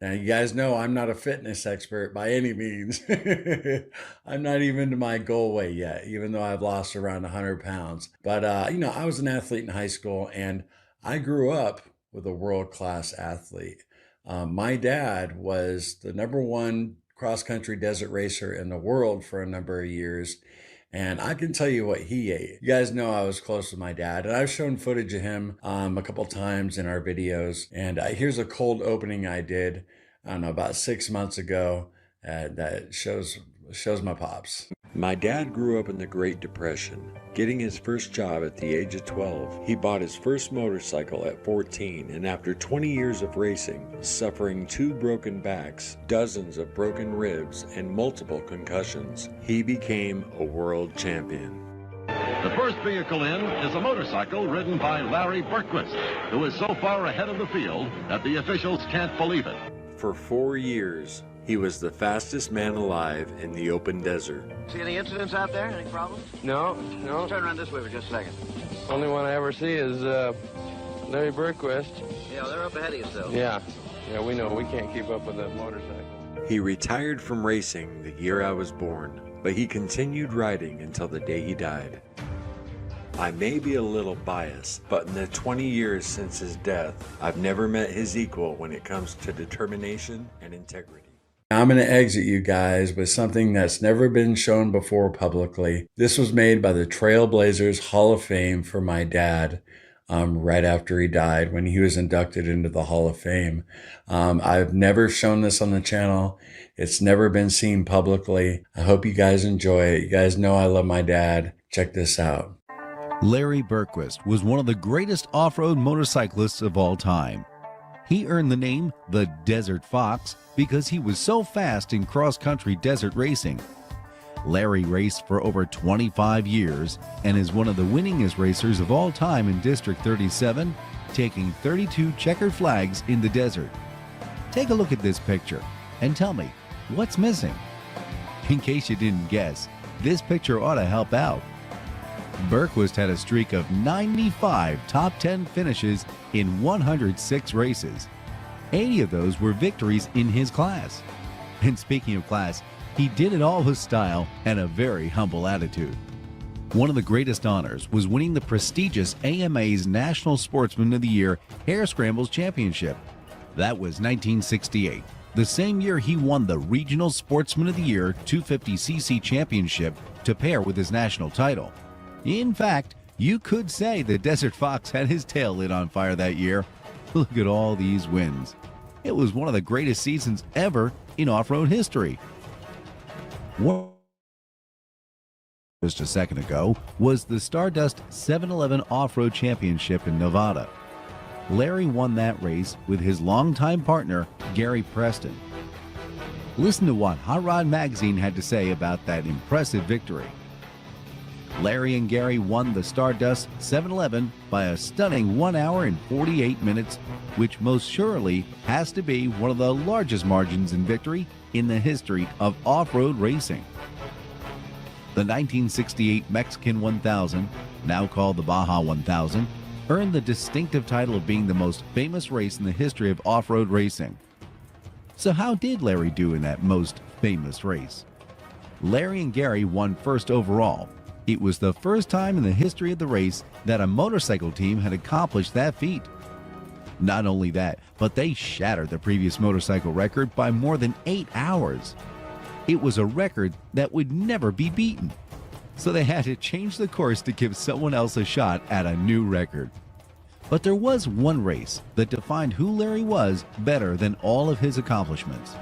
Now, you guys know I'm not a fitness expert by any means. I'm not even to my goal weight yet, even though I've lost around 100 pounds. But, I was an athlete in high school and I grew up with a world class athlete. My dad was the number one cross country desert racer in the world for a number of years. And I can tell you what he ate. You guys know I was close with my dad, and I've shown footage of him a couple times in our videos. And here's a cold opening I did, I don't know, about 6 months ago. That shows my pops. My dad grew up in the Great Depression. Getting his first job at the age of 12, he bought his first motorcycle at 14, and after 20 years of racing, suffering 2 broken backs, dozens of broken ribs, and multiple concussions, he became a world champion. The first vehicle in is a motorcycle ridden by Larry Berquist, who is so far ahead of the field that the officials can't believe it. For 4 years, he was the fastest man alive in the open desert. See any incidents out there? Any problems? No. Let's turn around this way for just a second. Only one I ever see is Larry Berquist. Yeah, they're up ahead of you still. Yeah, we know. We can't keep up with that motorcycle. He retired from racing the year I was born, but he continued riding until the day he died. I may be a little biased, but in the 20 years since his death, I've never met his equal when it comes to determination and integrity. I'm going to exit you guys with something that's never been shown before publicly. This was made by the Trailblazers Hall of Fame for my dad right after he died, when he was inducted into the Hall of Fame. I've never shown this on the channel. It's never been seen publicly. I hope you guys enjoy it. You guys know I love my dad. Check this out. Larry Berquist was one of the greatest off-road motorcyclists of all time. He earned the name the Desert Fox because he was so fast in cross-country desert racing. Larry raced for over 25 years and is one of the winningest racers of all time in District 37, taking 32 checkered flags in the desert. Take a look at this picture and tell me, what's missing? In case you didn't guess, this picture ought to help out. Berquist had a streak of 95 top 10 finishes in 106 races. 80 of those were victories in his class. And speaking of class, he did it all with style and a very humble attitude. One of the greatest honors was winning the prestigious AMA's National Sportsman of the Year Hare Scrambles Championship. That was 1968, the same year he won the Regional Sportsman of the Year 250cc Championship to pair with his national title. In fact, you could say the Desert Fox had his tail lit on fire that year. Look at all these wins. It was one of the greatest seasons ever in off-road history. Just a second ago was the Stardust 711 Off-Road Championship in Nevada. Larry won that race with his longtime partner, Gary Preston. Listen to what Hot Rod Magazine had to say about that impressive victory. Larry and Gary won the Stardust 711 by a stunning 1 hour and 48 minutes, which most surely has to be one of the largest margins in victory in the history of off-road racing. The 1968 Mexican 1000, now called the Baja 1000, earned the distinctive title of being the most famous race in the history of off-road racing. So how did Larry do in that most famous race? Larry and Gary won first overall. It was the first time in the history of the race that a motorcycle team had accomplished that feat. Not only that, but they shattered the previous motorcycle record by more than 8 hours. It was a record that would never be beaten. So they had to change the course to give someone else a shot at a new record. But there was one race that defined who Larry was better than all of his accomplishments.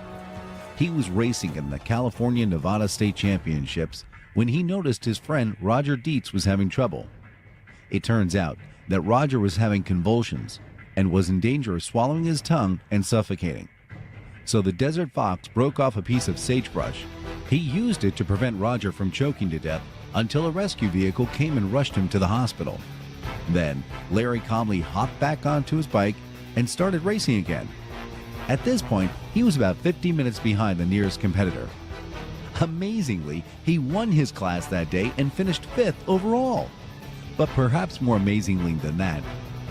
He was racing in the California-Nevada State Championships when he noticed his friend Roger Dietz was having trouble. It turns out that Roger was having convulsions and was in danger of swallowing his tongue and suffocating. So the Desert Fox broke off a piece of sagebrush. He used it to prevent Roger from choking to death until a rescue vehicle came and rushed him to the hospital. Then Larry calmly hopped back onto his bike and started racing again. At this point, he was about 50 minutes behind the nearest competitor. Amazingly, he won his class that day and finished 5th overall. But perhaps more amazingly than that,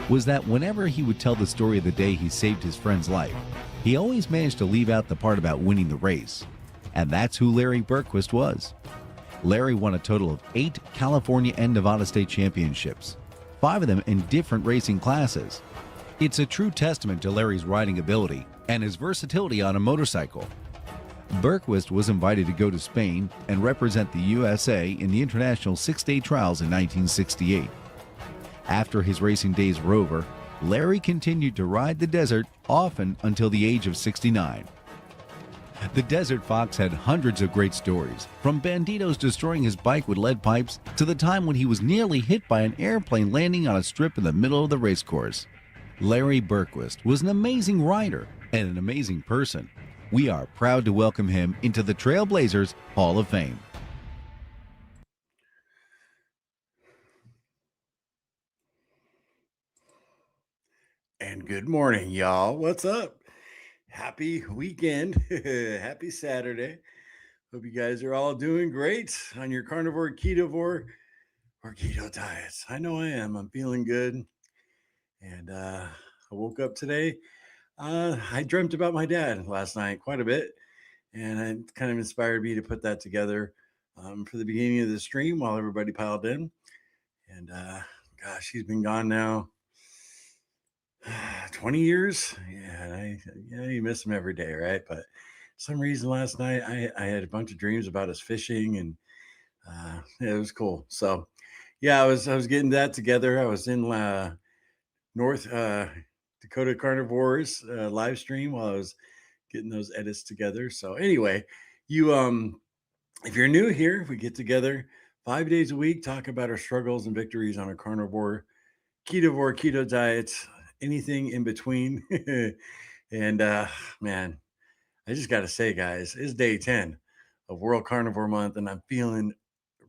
was that whenever he would tell the story of the day he saved his friend's life, he always managed to leave out the part about winning the race. And that's who Larry Berquist was. Larry won a total of 8 California and Nevada state championships, 5 of them in different racing classes. It's a true testament to Larry's riding ability and his versatility on a motorcycle. Berquist was invited to go to Spain and represent the USA in the International 6-Day Trials in 1968. After his racing days were over, Larry continued to ride the desert often until the age of 69. The Desert Fox had hundreds of great stories, from banditos destroying his bike with lead pipes to the time when he was nearly hit by an airplane landing on a strip in the middle of the racecourse. Larry Berquist was an amazing rider and an amazing person. We are proud to welcome him into the Trailblazers Hall of Fame. And good morning, y'all. What's up? Happy weekend. Happy Saturday. Hope you guys are all doing great on your carnivore, ketovore, or keto diets. I know I am. I'm feeling good. And I woke up today. I dreamt about my dad last night quite a bit. And it kind of inspired me to put that together for the beginning of the stream while everybody piled in. And gosh, he's been gone now 20 years. Yeah, you miss him every day, right? But some reason last night I had a bunch of dreams about us fishing, and it was cool. So yeah, I was getting that together. I was in North Dakota Carnivores live stream while I was getting those edits together. So anyway, you if you're new here, we get together 5 days a week, talk about our struggles and victories on a carnivore, ketovore, keto diets, anything in between. And man, I just got to say, guys, it's day 10 of World Carnivore Month, and I'm feeling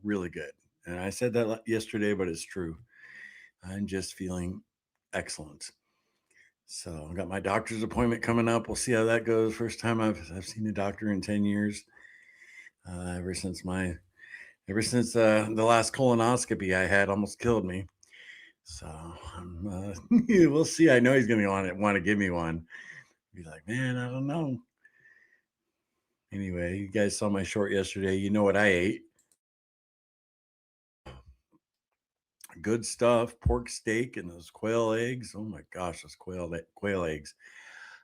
really good. And I said that yesterday, but it's true. I'm just feeling excellent. So I got my doctor's appointment coming up. We'll see how that goes. First time I've seen a doctor in 10 years. Ever since the last colonoscopy I had almost killed me. So we'll see. I know he's going to want to give me one. Be like, man, I don't know. Anyway, you guys saw my short yesterday. You know what I ate. Good stuff. Pork steak and those quail eggs. Oh my gosh, those quail eggs.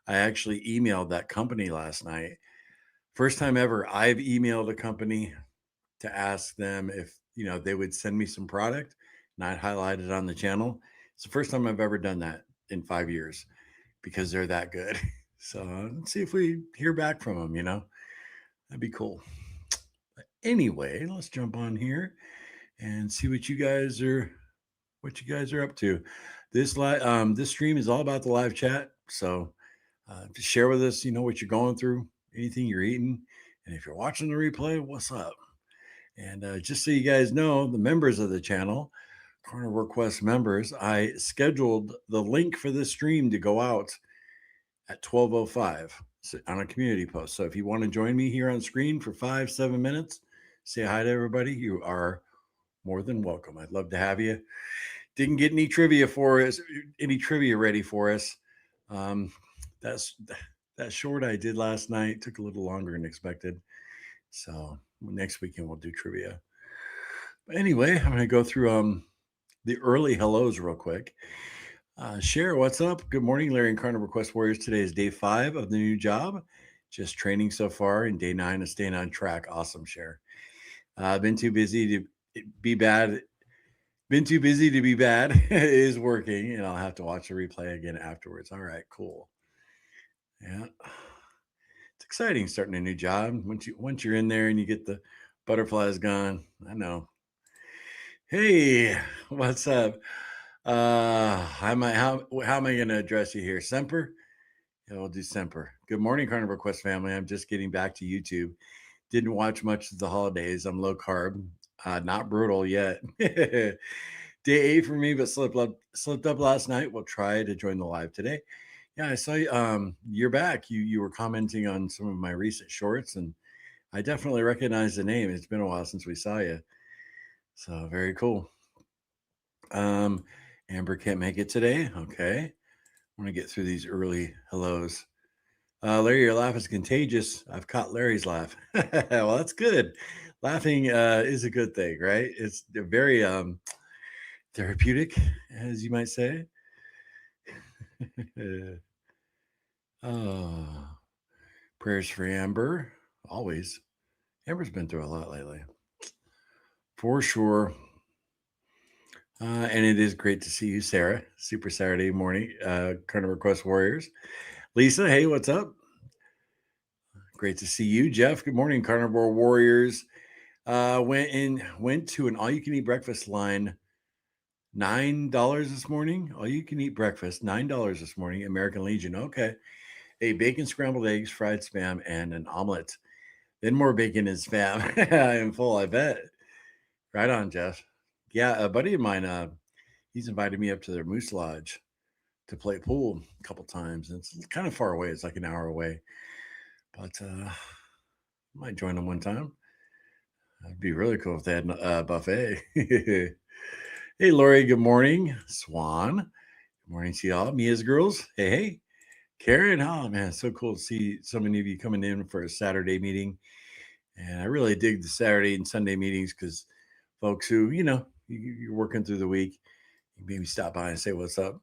I actually emailed that company last night. First time ever I've emailed a company to ask them if, they would send me some product, not highlighted on the channel. It's the first time I've ever done that in 5 years because they're that good. So let's see if we hear back from them, that'd be cool. But anyway, let's jump on here and see what you guys are up to. This stream is all about the live chat. So just share with us, what you're going through, anything you're eating. And if you're watching the replay, what's up? And just so you guys know, the members of the channel, Carnivore Quest members, I scheduled the link for this stream to go out at 12:05 on a community post. So if you want to join me here on screen for 5-7 minutes, say hi to everybody, you are more than welcome. I'd love to have you. Didn't get any trivia ready for us. That short I did last night took a little longer than expected. So next weekend we'll do trivia. But anyway, I'm going to go through the early hellos real quick. Cher, what's up? Good morning, Larry and Carnivore Quest Warriors. Today is day 5 of the new job. Just training so far, and day 9 is staying on track. Awesome, Cher. Been too busy to be bad. Is working, and I'll have to watch the replay again afterwards. All right, cool. Yeah. It's exciting starting a new job. Once you're in there and you get the butterflies gone. I know. Hey, what's up? How am I going to address you here? Semper? Yeah, we'll do Semper. Good morning, Carnivore Quest family. I'm just getting back to YouTube. Didn't watch much of the holidays. I'm low carb, not brutal yet. Day 8 for me, but slipped up last night. We'll try to join the live today. Yeah, I saw you. You're back. You were commenting on some of my recent shorts, and I definitely recognize the name. It's been a while since we saw you. So very cool. And Amber can't make it today. Okay. I want to get through these early hellos. Larry, your laugh is contagious. I've caught Larry's laugh. Well, that's good. Laughing is a good thing, right? It's very therapeutic, as you might say. Oh, prayers for Amber. Always. Amber's been through a lot lately. For sure. And it is great to see you, Sarah. Super Saturday morning, Carnivore Quest Warriors. Lisa, hey, what's up? Great to see you, Jeff. Good morning, Carnivore Warriors. Went to an all-you-can-eat breakfast line. $9 this morning. All you can eat breakfast. $9 this morning. American Legion. Okay. Hey, bacon, scrambled eggs, fried spam, and an omelet. Then more bacon and spam. I am full, I bet. Right on, Jeff. Yeah, a buddy of mine, he's invited me up to their Moose Lodge to play pool a couple times. And it's kind of far away. It's like an hour away. But I might join them one time. It'd be really cool if they had a buffet. Hey, Lori, good morning. Swan, good morning to y'all. Mia's girls, hey, hey. Karen, oh man, so cool to see so many of you coming in for a Saturday meeting. And I really dig the Saturday and Sunday meetings because folks who, you're working through the week, you maybe stop by and say what's up.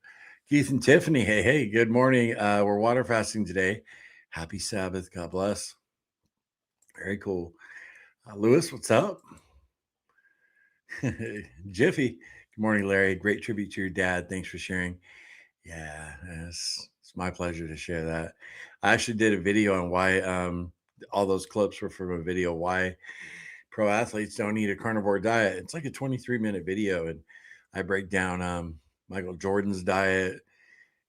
Keith and Tiffany, hey, hey, good morning. We're water fasting today. Happy Sabbath. God bless. Very cool. Lewis, what's up? Jiffy, good morning, Larry. Great tribute to your dad. Thanks for sharing. Yeah, it's my pleasure to share that. I actually did a video on why all those clips were from a video why pro athletes don't eat a carnivore diet. It's like a 23-minute video, and I break down Michael Jordan's diet.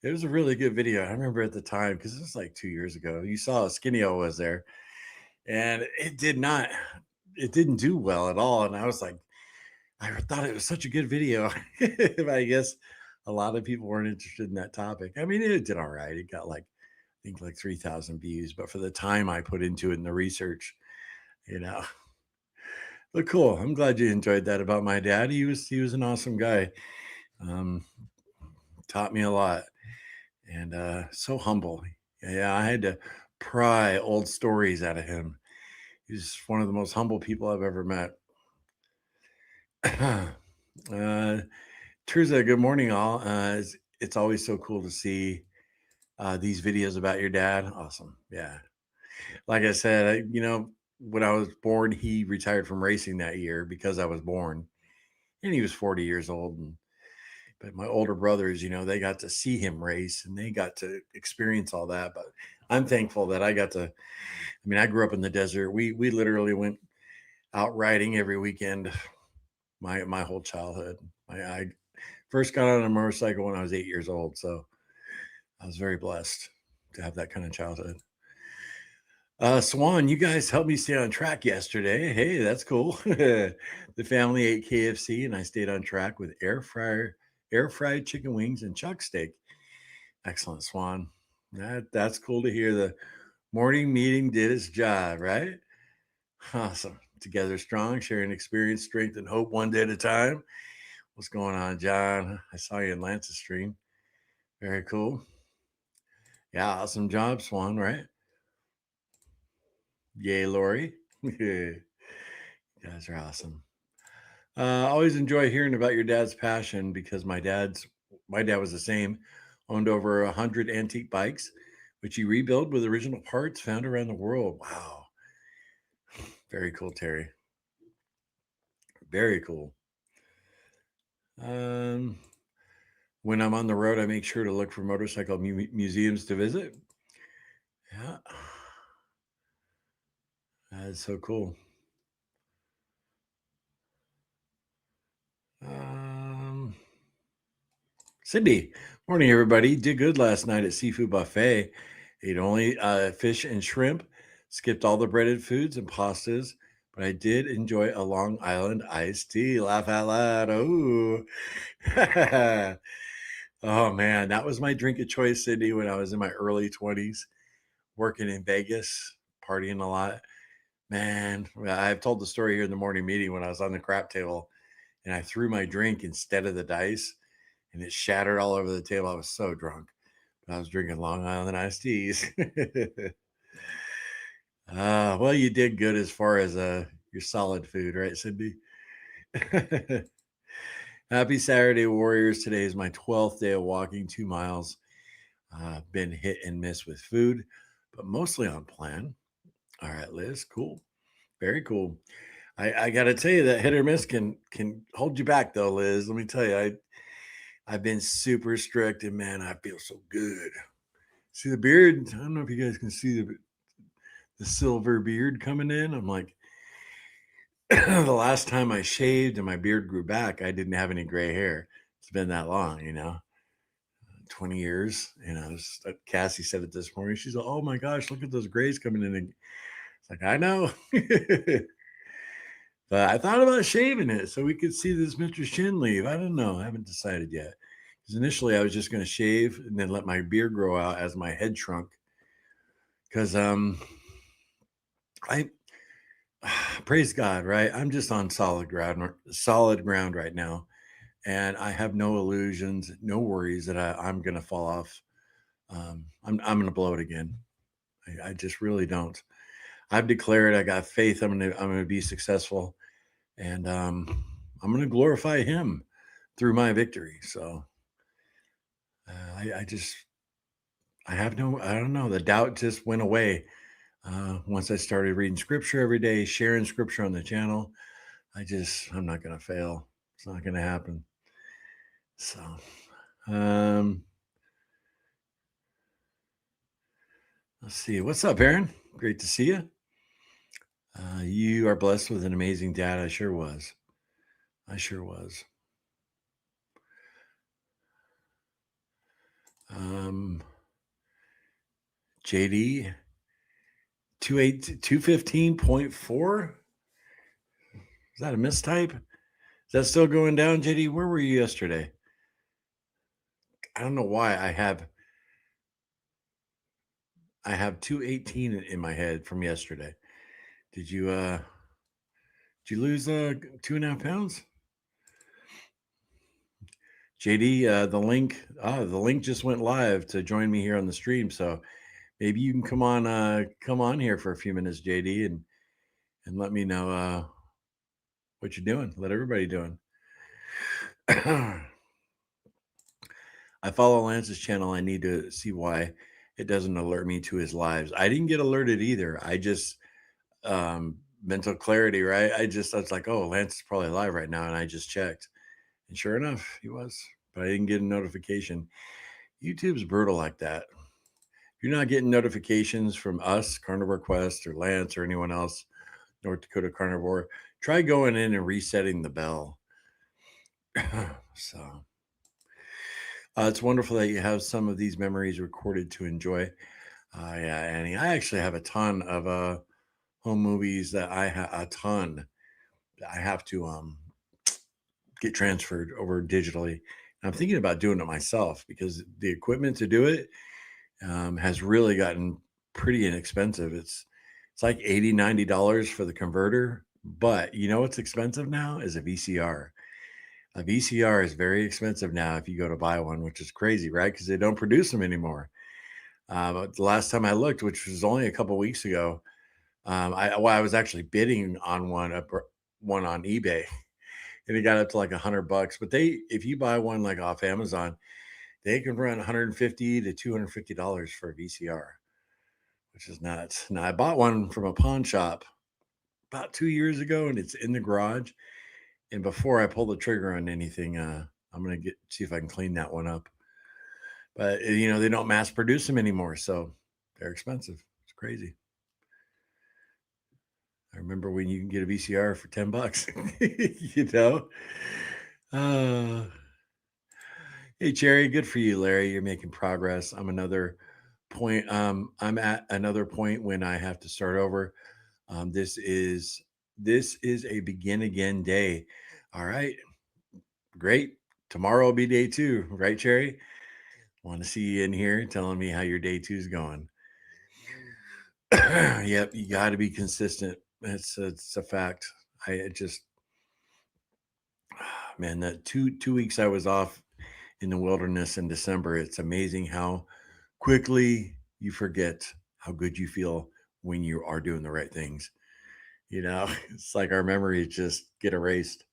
It was a really good video. I remember at the time because it was like 2 years ago. You saw how skinny I was there, and it didn't do well at all. And I was like, I thought it was such a good video. But I guess a lot of people weren't interested in that topic. I mean, it did all right. It got like, I think like 3,000 views, but for the time I put into it in the research, you know. But cool. I'm glad you enjoyed that about my dad. He was an awesome guy. Um, Taught me a lot and so humble. Yeah, I had to pry old stories out of him. He's one of the most humble people I've ever met. Teresa, good morning, all. It's always so cool to see these videos about your dad. Awesome. Yeah. Like I said, when I was born, he retired from racing that year because I was born, and he was 40 years old. But my older brothers, they got to see him race and they got to experience all that. But I'm thankful that I got to. I mean, I grew up in the desert. We literally went out riding every weekend. My whole childhood. I first got on a motorcycle when I was 8 years old, so I was very blessed to have that kind of childhood. Swan, you guys helped me stay on track yesterday. Hey, that's cool. The family ate KFC and I stayed on track with air fried chicken wings and chuck steak. Excellent, Swan. That's cool to hear. The morning meeting did its job, right? Awesome. Together strong, sharing experience, strength, and hope one day at a time. What's going on, John? I saw you in Lance's stream. Very cool. Yeah, awesome job, Swan, right? Yay, Lori. You guys are awesome. Always enjoy hearing about your dad's passion because my dad was the same. Owned over 100 antique bikes, which he rebuilt with original parts found around the world. Wow. Very cool, Terry. Very cool. When I'm on the road, I make sure to look for motorcycle museums to visit. Yeah. That's so cool. Cindy, morning, everybody. Did good last night at Seafood Buffet. Ate only fish and shrimp, skipped all the breaded foods and pastas, but I did enjoy a Long Island iced tea. Laugh out loud. Oh, oh man, that was my drink of choice, Cindy, when I was in my early 20s, working in Vegas, partying a lot. Man, I've told the story here in the morning meeting when I was on the crap table and I threw my drink instead of the dice. and it shattered all over the table. I was so drunk, but I was drinking Long Island iced teas. Well, you did good as far as your solid food, right, Cindy? Happy Saturday, Warriors. Today is my 12th day of walking 2 miles. Been hit and miss with food, but mostly on plan. All right, Liz, cool. Very cool. I got to tell you that hit or miss can hold you back, though, Liz. Let me tell you, I've been super strict, and man, I feel so good. See the beard? I don't know if you guys can see the silver beard coming in. I'm like, the last time I shaved and my beard grew back, I didn't have any gray hair. It's been that long, 20 years. Cassie said it this morning. She's like, oh my gosh, look at those grays coming in. And it's like, I know. But I thought about shaving it so we could see this Mr. Shin leave. I don't know. I haven't decided yet. Because initially I was just going to shave and then let my beard grow out as my head shrunk. Because I praise God, right? I'm just on solid ground right now. And I have no illusions, no worries that I'm going to fall off. I'm going to blow it again. I just really don't. I've declared I got faith. I'm going to be successful, and I'm going to glorify Him through my victory. So I don't know. The doubt just went away once I started reading Scripture every day, sharing Scripture on the channel. I'm not going to fail. It's not going to happen. So, let's see. What's up, Aaron? Great to see you. You are blessed with an amazing dad. I sure was. JD 215.4. Is that a mistype? Is that still going down, JD? Where were you yesterday? I don't know why I have 218 in my head from yesterday. Did you lose 2.5 pounds? JD, the link just went live to join me here on the stream. So maybe you can come on here for a few minutes, JD, and let me know what you're doing. Let everybody doing. I follow Lance's channel. I need to see why it doesn't alert me to his lives. I didn't get alerted either. I just mental clarity, right? I was like, oh, Lance is probably live right now, and I just checked, and sure enough, he was. But I didn't get a notification. YouTube's brutal like that. If you're not getting notifications from us, Carnivore Quest, or Lance, or anyone else, North Dakota Carnivore, try going in and resetting the bell. So it's wonderful that you have some of these memories recorded to enjoy. Yeah, Annie, I actually have a ton of home movies that I have to get transferred over digitally. I'm thinking about doing it myself because the equipment to do it has really gotten pretty inexpensive. It's like $80-$90 for the converter, but you know what's expensive now is a VCR. A VCR is very expensive now if you go to buy one, which is crazy, right? Because they don't produce them anymore. But the last time I looked, which was only a couple weeks ago, I was actually bidding on one on eBay, and it got up to like $100. But if you buy one like off Amazon, they can run $150 to $250 for a VCR, which is nuts. Now I bought one from a pawn shop about 2 years ago, and it's in the garage. And before I pull the trigger on anything, I'm gonna see if I can clean that one up. But they don't mass produce them anymore, so they're expensive. It's crazy. I remember when you can get a VCR for $10, Hey, Cherry, good for you, Larry. You're making progress. I'm at another point when I have to start over. This is a begin again day. All right, great. Tomorrow will be day 2, right, Cherry? Want to see you in here telling me how your day 2 is going. Yep, you got to be consistent. It's a fact. Man, that two weeks I was off in the wilderness in December. It's amazing how quickly you forget how good you feel when you are doing the right things. You know, it's like our memories just get erased.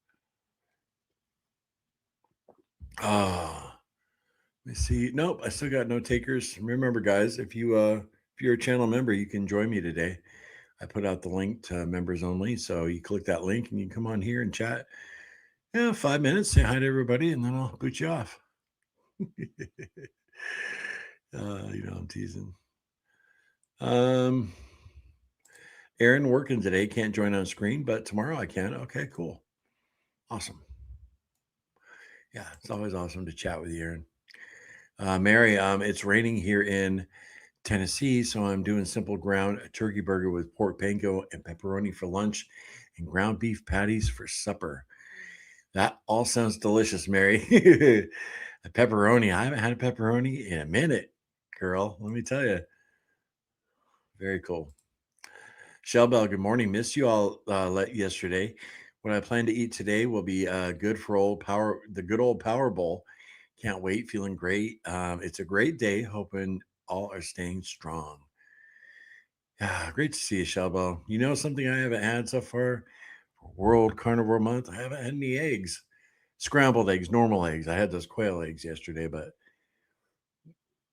Ah, let me see. Nope, I still got no takers. Remember, guys, if you're a channel member, you can join me today. I put out the link to members only, so you click that link and you can come on here and chat. Yeah, 5 minutes, say hi to everybody, and then I'll boot you off. I'm teasing. Um, Aaron working today can't join on screen, but tomorrow I can. Okay, cool, awesome. Yeah, it's always awesome to chat with you, Aaron. Mary, it's raining here in Tennessee, so I'm doing simple ground turkey burger with pork panko and pepperoni for lunch, and ground beef patties for supper. That all sounds delicious, Mary. A pepperoni. I haven't had a pepperoni in a minute, girl. Let me tell you. Very cool. Shellbell, good morning. Missed you all yesterday. What I plan to eat today will be the good old Power Bowl. Can't wait. Feeling great. It's a great day. Hoping all are staying strong. Yeah, great to see you, Shellbell. You know something I haven't had so far? For World Carnivore Month, I haven't had any eggs. Scrambled eggs, normal eggs. I had those quail eggs yesterday, but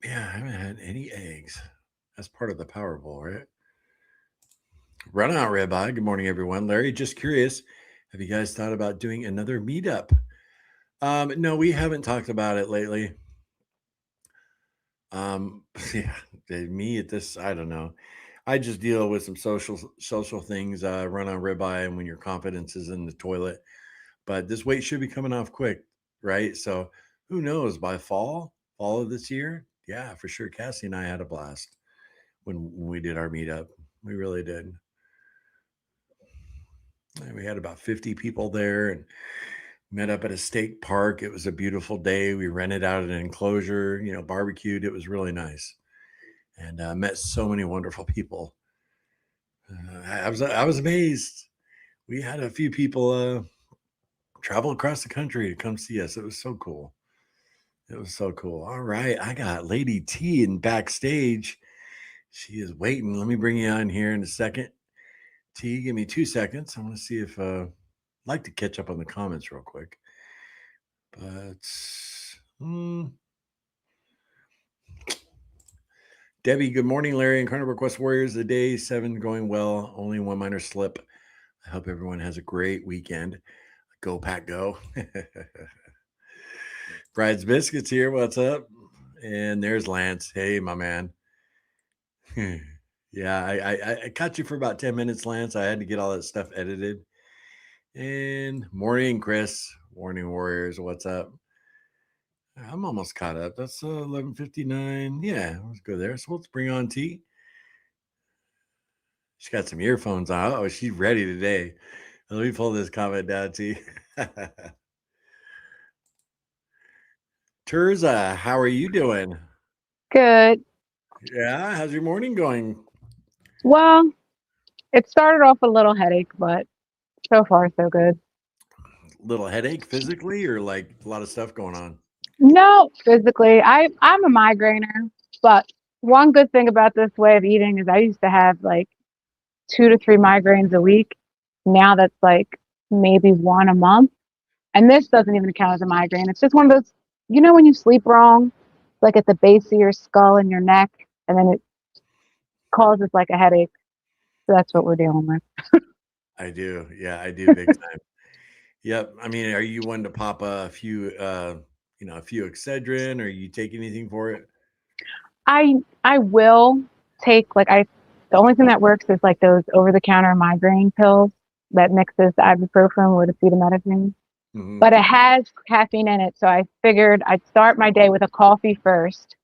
yeah, I haven't had any eggs. That's part of the Powerball, right? Run out, Ribeye. Good morning, everyone. Larry, just curious, have you guys thought about doing another meetup? No, we haven't talked about it lately. Yeah, me at this, I don't know. I just deal with some social things. Run on ribeye, and when your confidence is in the toilet. But this weight should be coming off quick, right? So who knows? By fall of this year, yeah, for sure. Cassie and I had a blast when we did our meetup. We really did. And we had about 50 people there and met up at a state park. It was a beautiful day. We rented out an enclosure, barbecued. It was really nice, and met so many wonderful people. I was amazed. We had a few people travel across the country to come see us. It was so cool. It was so cool. All right, I got Lady T in backstage. She is waiting. Let me bring you on here in a second. T, give me 2 seconds. I want to see if I'd like to catch up on the comments real quick. But Debbie, good morning, Larry and Carnivore Quest Warriors. The day 7 going well. Only one minor slip. I hope everyone has a great weekend. Go Pack Go. Bride's Biscuits here. What's up? And there's Lance. Hey, my man. Yeah, I caught you for about 10 minutes, Lance. I had to get all that stuff edited. And morning, Chris. Morning, Warriors. What's up? I'm almost caught up. That's 11:59. Yeah, let's go there. So let's bring on T. She's got some earphones on. Oh, she's ready today. Let me pull this comment down, T. Terza, how are you doing? Good. Yeah, how's your morning going? Well, it started off a little headache, but so far so good. Little headache physically, or like a lot of stuff going on? No, physically, I'm a migrainer, but one good thing about this way of eating is I used to have like 2 to 3 migraines a week. Now that's like maybe one a month, and this doesn't even count as a migraine. It's just one of those, when you sleep wrong, like at the base of your skull and your neck, and then it causes like a headache. So that's what we're dealing with. I do. Yeah, I do big time. Yep. I mean, are you one to pop a few, a few Excedrin, or you take anything for it? I will take the only thing that works is like those over the counter migraine pills that mixes the ibuprofen with acetaminophen. Mhm. But it has caffeine in it, so I figured I'd start my day with a coffee first.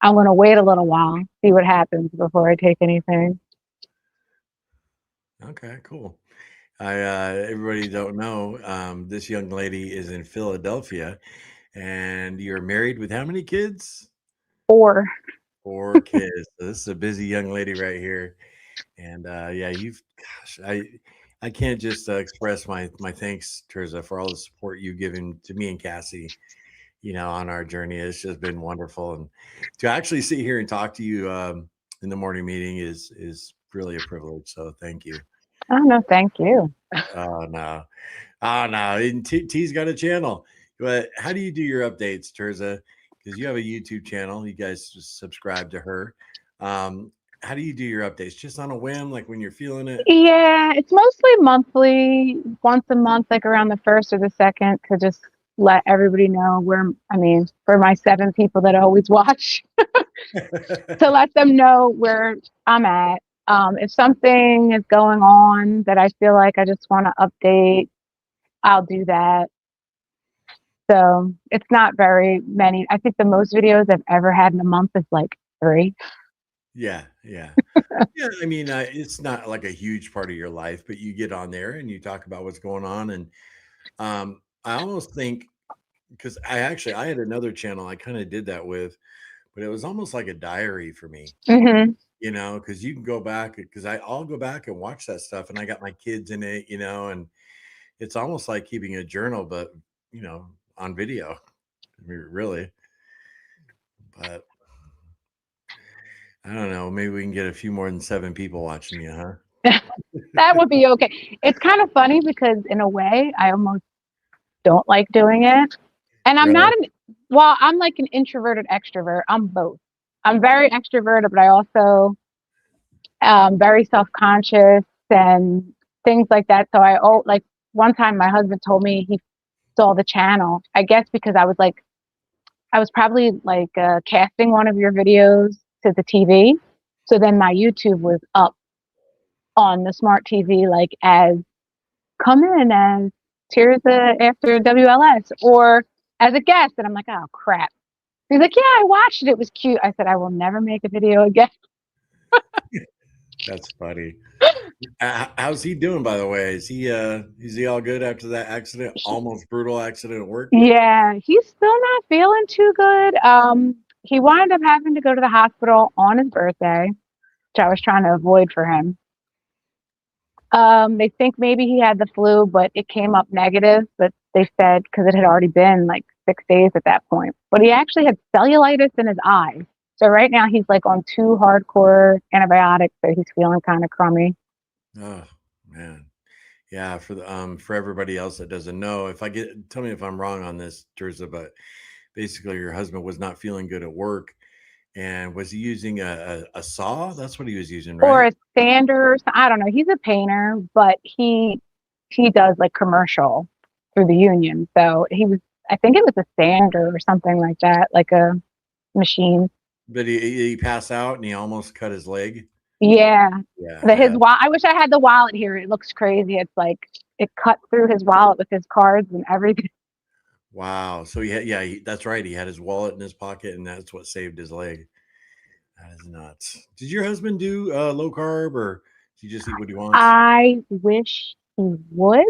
I'm going to wait a little while, see what happens before I take anything. Okay, cool. Everybody don't know, this young lady is in Philadelphia, and you're married with how many kids? Or 4 kids. So this is a busy young lady right here. And yeah, gosh, I can't just express my thanks, Terza, for all the support you've given to me and Cassie. on our journey. It's just been wonderful. And to actually sit here and talk to you in the morning meeting is really a privilege. So thank you. Oh no, thank you. Oh, no. Oh, no. And T's got a channel. But how do you do your updates, Terza? Because you have a YouTube channel. You guys just subscribe to her. How do you do your updates? Just on a whim, like when you're feeling it? Yeah, it's mostly monthly, once a month, like around the first or the second, to just let everybody know for my 7 people that always watch, to let them know where I'm at. If something is going on that I feel like I just want to update, I'll do that. So it's not very many. I think the most videos I've ever had in a month is like 3. Yeah, yeah. Yeah, I mean, it's not like a huge part of your life, but you get on there and you talk about what's going on. And I almost think because I had another channel I kind of did that with, but it was almost like a diary for me, Hmm. because you can go back because I'll go back and watch that stuff, and I got my kids in it, and it's almost like keeping a journal, but on video. I mean, really, but I don't know. Maybe we can get a few more than 7 people watching you, huh? That would be okay. It's kind of funny because in a way, I almost don't like doing it. And Really? I'm like an introverted extrovert. I'm both. I'm very extroverted, but I also very self-conscious and things like that. So like one time my husband told me he saw the channel. I guess because I was probably like casting one of your videos to the TV. So then my YouTube was up on the smart TV, like as come in as Tirza after WLS or as a guest. And I'm like, oh crap. He's like, yeah, I watched it. It was cute. I said, I will never make a video again. That's funny. How's he doing, by the way? Is he all good after that accident, almost brutal accident at work? Yeah, he's still not feeling too good. He wound up having to go to the hospital on his birthday, which I was trying to avoid for him. They think maybe he had the flu, but it came up negative. But they said because it had already been like 6 days at that point. But he actually had cellulitis in his eye. So right now he's like on 2 hardcore antibiotics, so he's feeling kind of crummy. Oh man. Yeah, for everybody else that doesn't know, tell me if I'm wrong on this, Teresa, but basically your husband was not feeling good at work. And was he using a saw? That's what he was using, Or right? a sander. I don't know. He's a painter, but he does like commercial through the union. So he was. I think it was a sander or something like that, like a machine. But he passed out and he almost cut his leg. Yeah. Yeah, His yeah. wallet. I wish I had the wallet here. It looks crazy. It's like it cut through his wallet with his cards and everything. Wow. So that's right. He had his wallet in his pocket, and that's what saved his leg. That is nuts. Did your husband do low carb, or does he just eat what he wants? I wish he would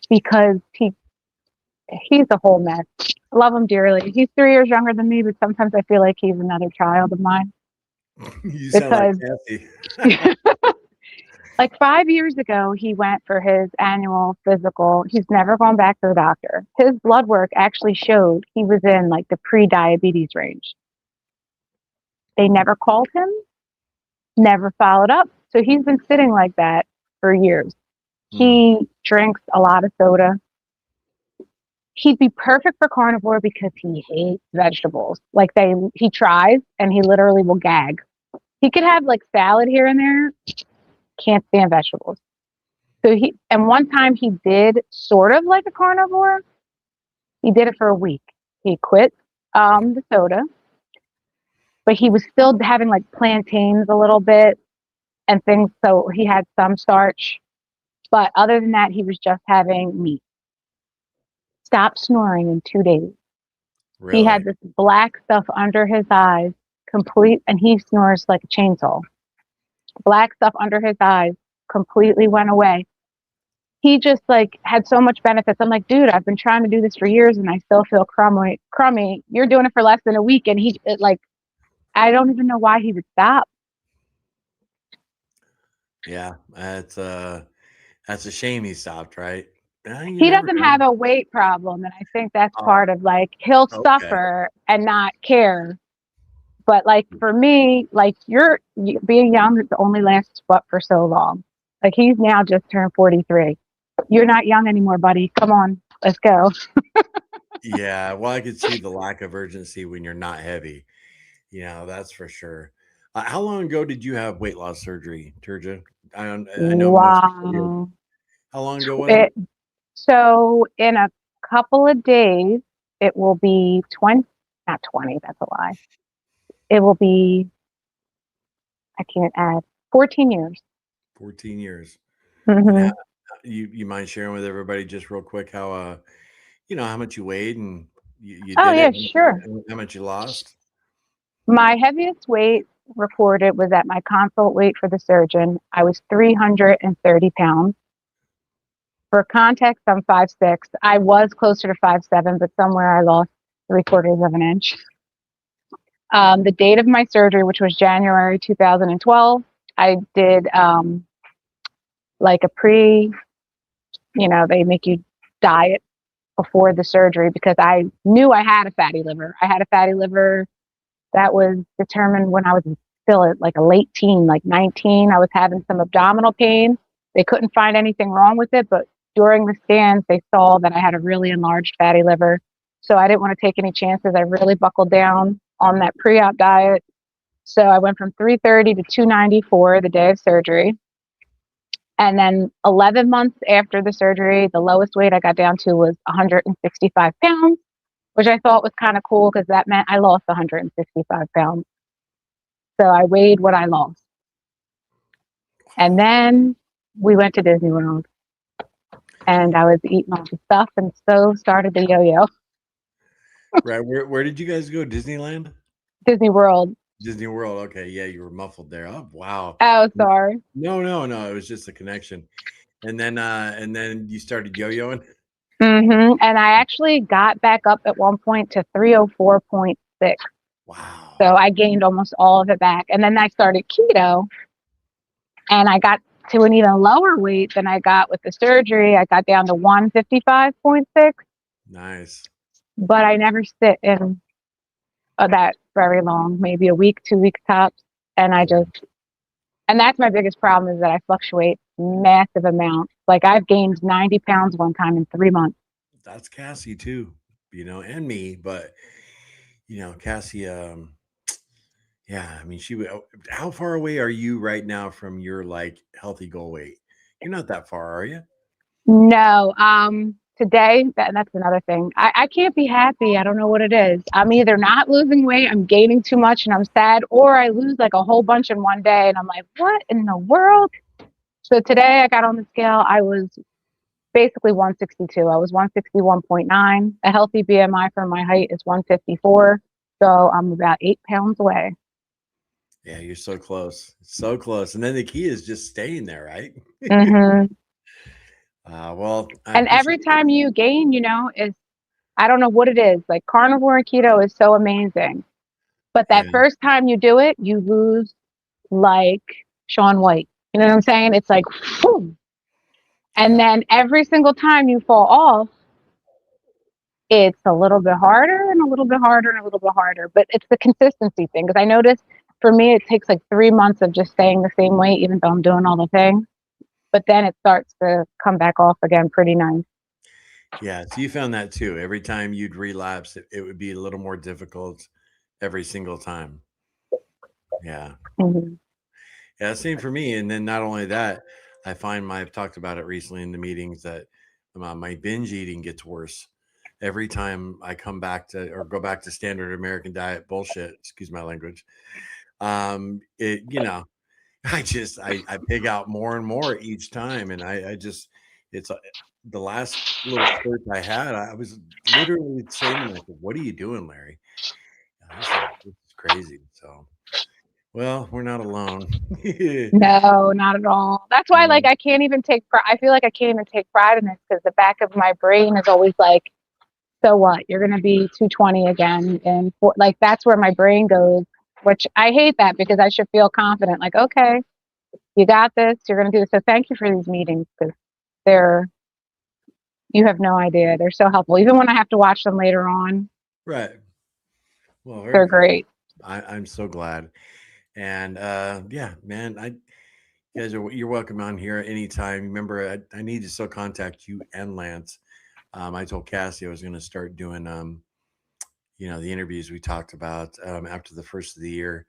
because he's a whole mess. I love him dearly. He's 3 years younger than me, but sometimes I feel like he's another child of mine You sound like because Kathy. like 5 years ago, he went for his annual physical. He's never gone back to the doctor. His blood work actually showed he was in like the pre-diabetes range. They never called him, never followed up. So he's been sitting like that for years. Hmm. He drinks a lot of soda. He'd be perfect for carnivore because he hates vegetables. Like he tries and he literally will gag. He could have like salad here and there, can't stand vegetables. And one time he did sort of like a carnivore. He did it for a week. He quit the soda, but he was still having like plantains a little bit and things. So he had some starch, but other than that, he was just having meat. Stopped snoring in 2 days. He Really? had this black stuff under his eyes, and he snores like a chainsaw. Black stuff under his eyes completely went away. He just like had so much benefits. I'm like, dude, I've been trying to do this for years and I still feel crummy. Crummy. You're doing it for less than a week, and I don't even know why he would stop. Yeah, that's a shame he stopped, right? You He never doesn't know. have a weight problem, and I think that's Oh, part of like he'll okay. suffer and not care. But like for me, like being young it only lasts but for so long. Like he's now just turned 43. You're not young anymore, buddy. Come on, let's go. Yeah, well, I could see the lack of urgency when you're not heavy. That's for sure. How long ago did you have weight loss surgery, Turja? I know most people do. Wow. How long ago was it? It, so in a couple of days, it will be 20, not 20, that's a lie. It will be, I can't add, 14 years. 14 years. And Hmm. you mind sharing with everybody just real quick how how much you weighed and you Oh, did it yeah, and sure. how much you lost? My heaviest weight recorded was at my consult weight for the surgeon. I was 330 pounds. For context, I'm 5'6". I was closer to 5'7", but somewhere I lost 3/4 of an inch. The date of my surgery, which was January 2012, I did like a they make you diet before the surgery because I knew I had a fatty liver. I had a fatty liver that was determined when I was still at like a late teen, like 19. I was having some abdominal pain. They couldn't find anything wrong with it, but during the scans, they saw that I had a really enlarged fatty liver. So I didn't want to take any chances. I really buckled down on that pre-op diet. So I went from 330 to 294 the day of surgery. And then 11 months after the surgery, the lowest weight I got down to was 165 pounds, which I thought was kind of cool because that meant I lost 165 pounds. So I weighed what I lost. And then we went to Disney World and I was eating all the stuff and so started the yo-yo. Right. Where did you guys go? Disneyland? Disney World. Disney World. Okay. Yeah, you were muffled there. Oh, wow. Oh, sorry. No, no, no. It was just a connection. And then you started yo-yoing. And I actually got back up at one point to 304.6. Wow. So I gained almost all of it back. And then I started keto and I got to an even lower weight than I got with the surgery. I got down to 155.6, Nice. but I never sit in that very long, maybe a week, 2 weeks tops. And and that's my biggest problem is that I fluctuate massive amounts. Like I've gained 90 pounds one time in 3 months. That's Cassie too, and me, but Cassie, yeah, I mean, how far away are you right now from your like healthy goal weight? You're not that far, are you? No, today, that's another thing. I can't be happy. I don't know what it is. I'm either not losing weight, I'm gaining too much and I'm sad, or I lose like a whole bunch in one day and I'm like, what in the world? So today I got on the scale. I was basically 162. I was 161.9. A healthy BMI for my height is 154. So I'm about 8 pounds away. Yeah, you're so close, so close. And then the key is just staying there, right? Hmm. Well, I And every appreciate. time you gain, is I don't know what it is. Like carnivore and keto is so amazing. But that Yeah, first time you do it, you lose like Shaun White. You know what I'm saying? It's like, whew. And yeah, then every single time you fall off, it's a little bit harder and a little bit harder and a little bit harder. But it's the consistency thing. Because I noticed for me, it takes like 3 months of just staying the same weight, even though I'm doing all the things. But then it starts to come back off again pretty nice. yeah. So you found that too. Every time you'd relapse, it would be a little more difficult every single time. Yeah. Hmm. Yeah, same for me. And then not only that, I've talked about it recently in the meetings that my binge eating gets worse every time I come back to or go back to standard American diet bullshit. Excuse my language. It I pig out more and more each time, and I just it's the last little spurt I had. I was literally saying to myself, "What are you doing, Larry? This is crazy." So, well, we're not alone. No, not at all. That's why, like, I can't even take pride. I feel like I can't even take pride in this because the back of my brain is always like, so what? You're going to be 220 again. And like, that's where my brain goes, which I hate that because I should feel confident. Like, okay, you got this. You're going to do this. So thank you for these meetings because they're You have no idea. They're so helpful. Even when I have to watch them later on, Right. Well, very they're cool. great. I'm so glad. And yeah, man, you're welcome on here anytime. Remember, I need to still contact you and Lance. I told Cassie I was going to start doing the interviews we talked about after the first of the year.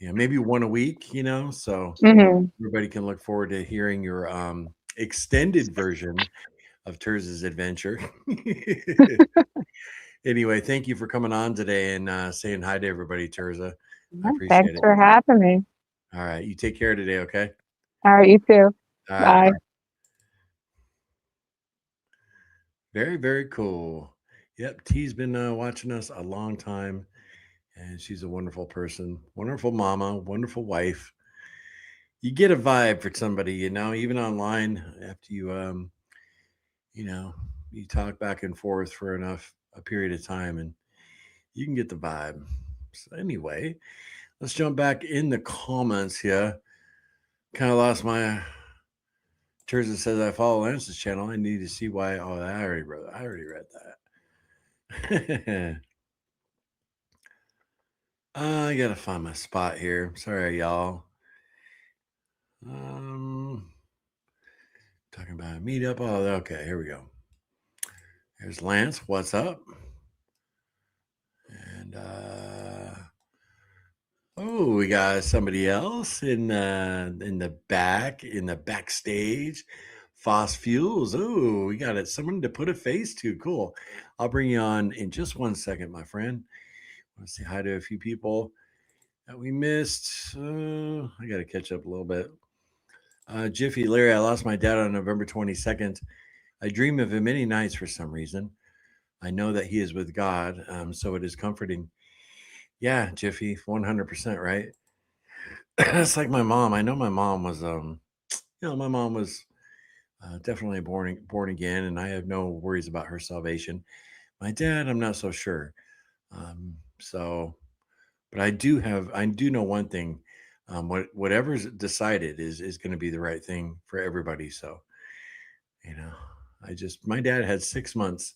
Maybe one a week, so Hmm. everybody can look forward to hearing your extended version of Terz's adventure. Anyway, thank you for coming on today and saying hi to everybody, Terza. I Thanks appreciate it. for having me. All right. You take care today, okay? All right, you too. All right. Bye. Bye. Very, very cool. Yep. T's been watching us a long time, and she's a wonderful person, wonderful mama, wonderful wife. You get a vibe for somebody, even online after you know, you talk back and forth for a period of time, and you can get the vibe. So anyway, let's jump back in the comments here. Kind of lost my. Terza says I follow Lance's channel. I need to see why. Oh, I already read that. I gotta find my spot here. Sorry, y'all. Um, Talking about a meetup. Oh, okay. Here we go. There's Lance. What's up? And oh, we got somebody else in the backstage. Foss Fuels. Oh, we got it. Someone to put a face to. Cool. I'll bring you on in just 1 second, my friend. I want to say hi to a few people that we missed. I got to catch up a little bit. Jiffy Larry, I lost my dad on November 22nd. I dream of him many nights for some reason. I know that he is with God, so it is comforting. Yeah, Jiffy, 100%, right? It's like my mom. I know my mom was, my mom was definitely born again, and I have no worries about her salvation. My dad, I'm not so sure. So, but I do know one thing. Whatever's decided is going to be the right thing for everybody. So, you know, my dad had 6 months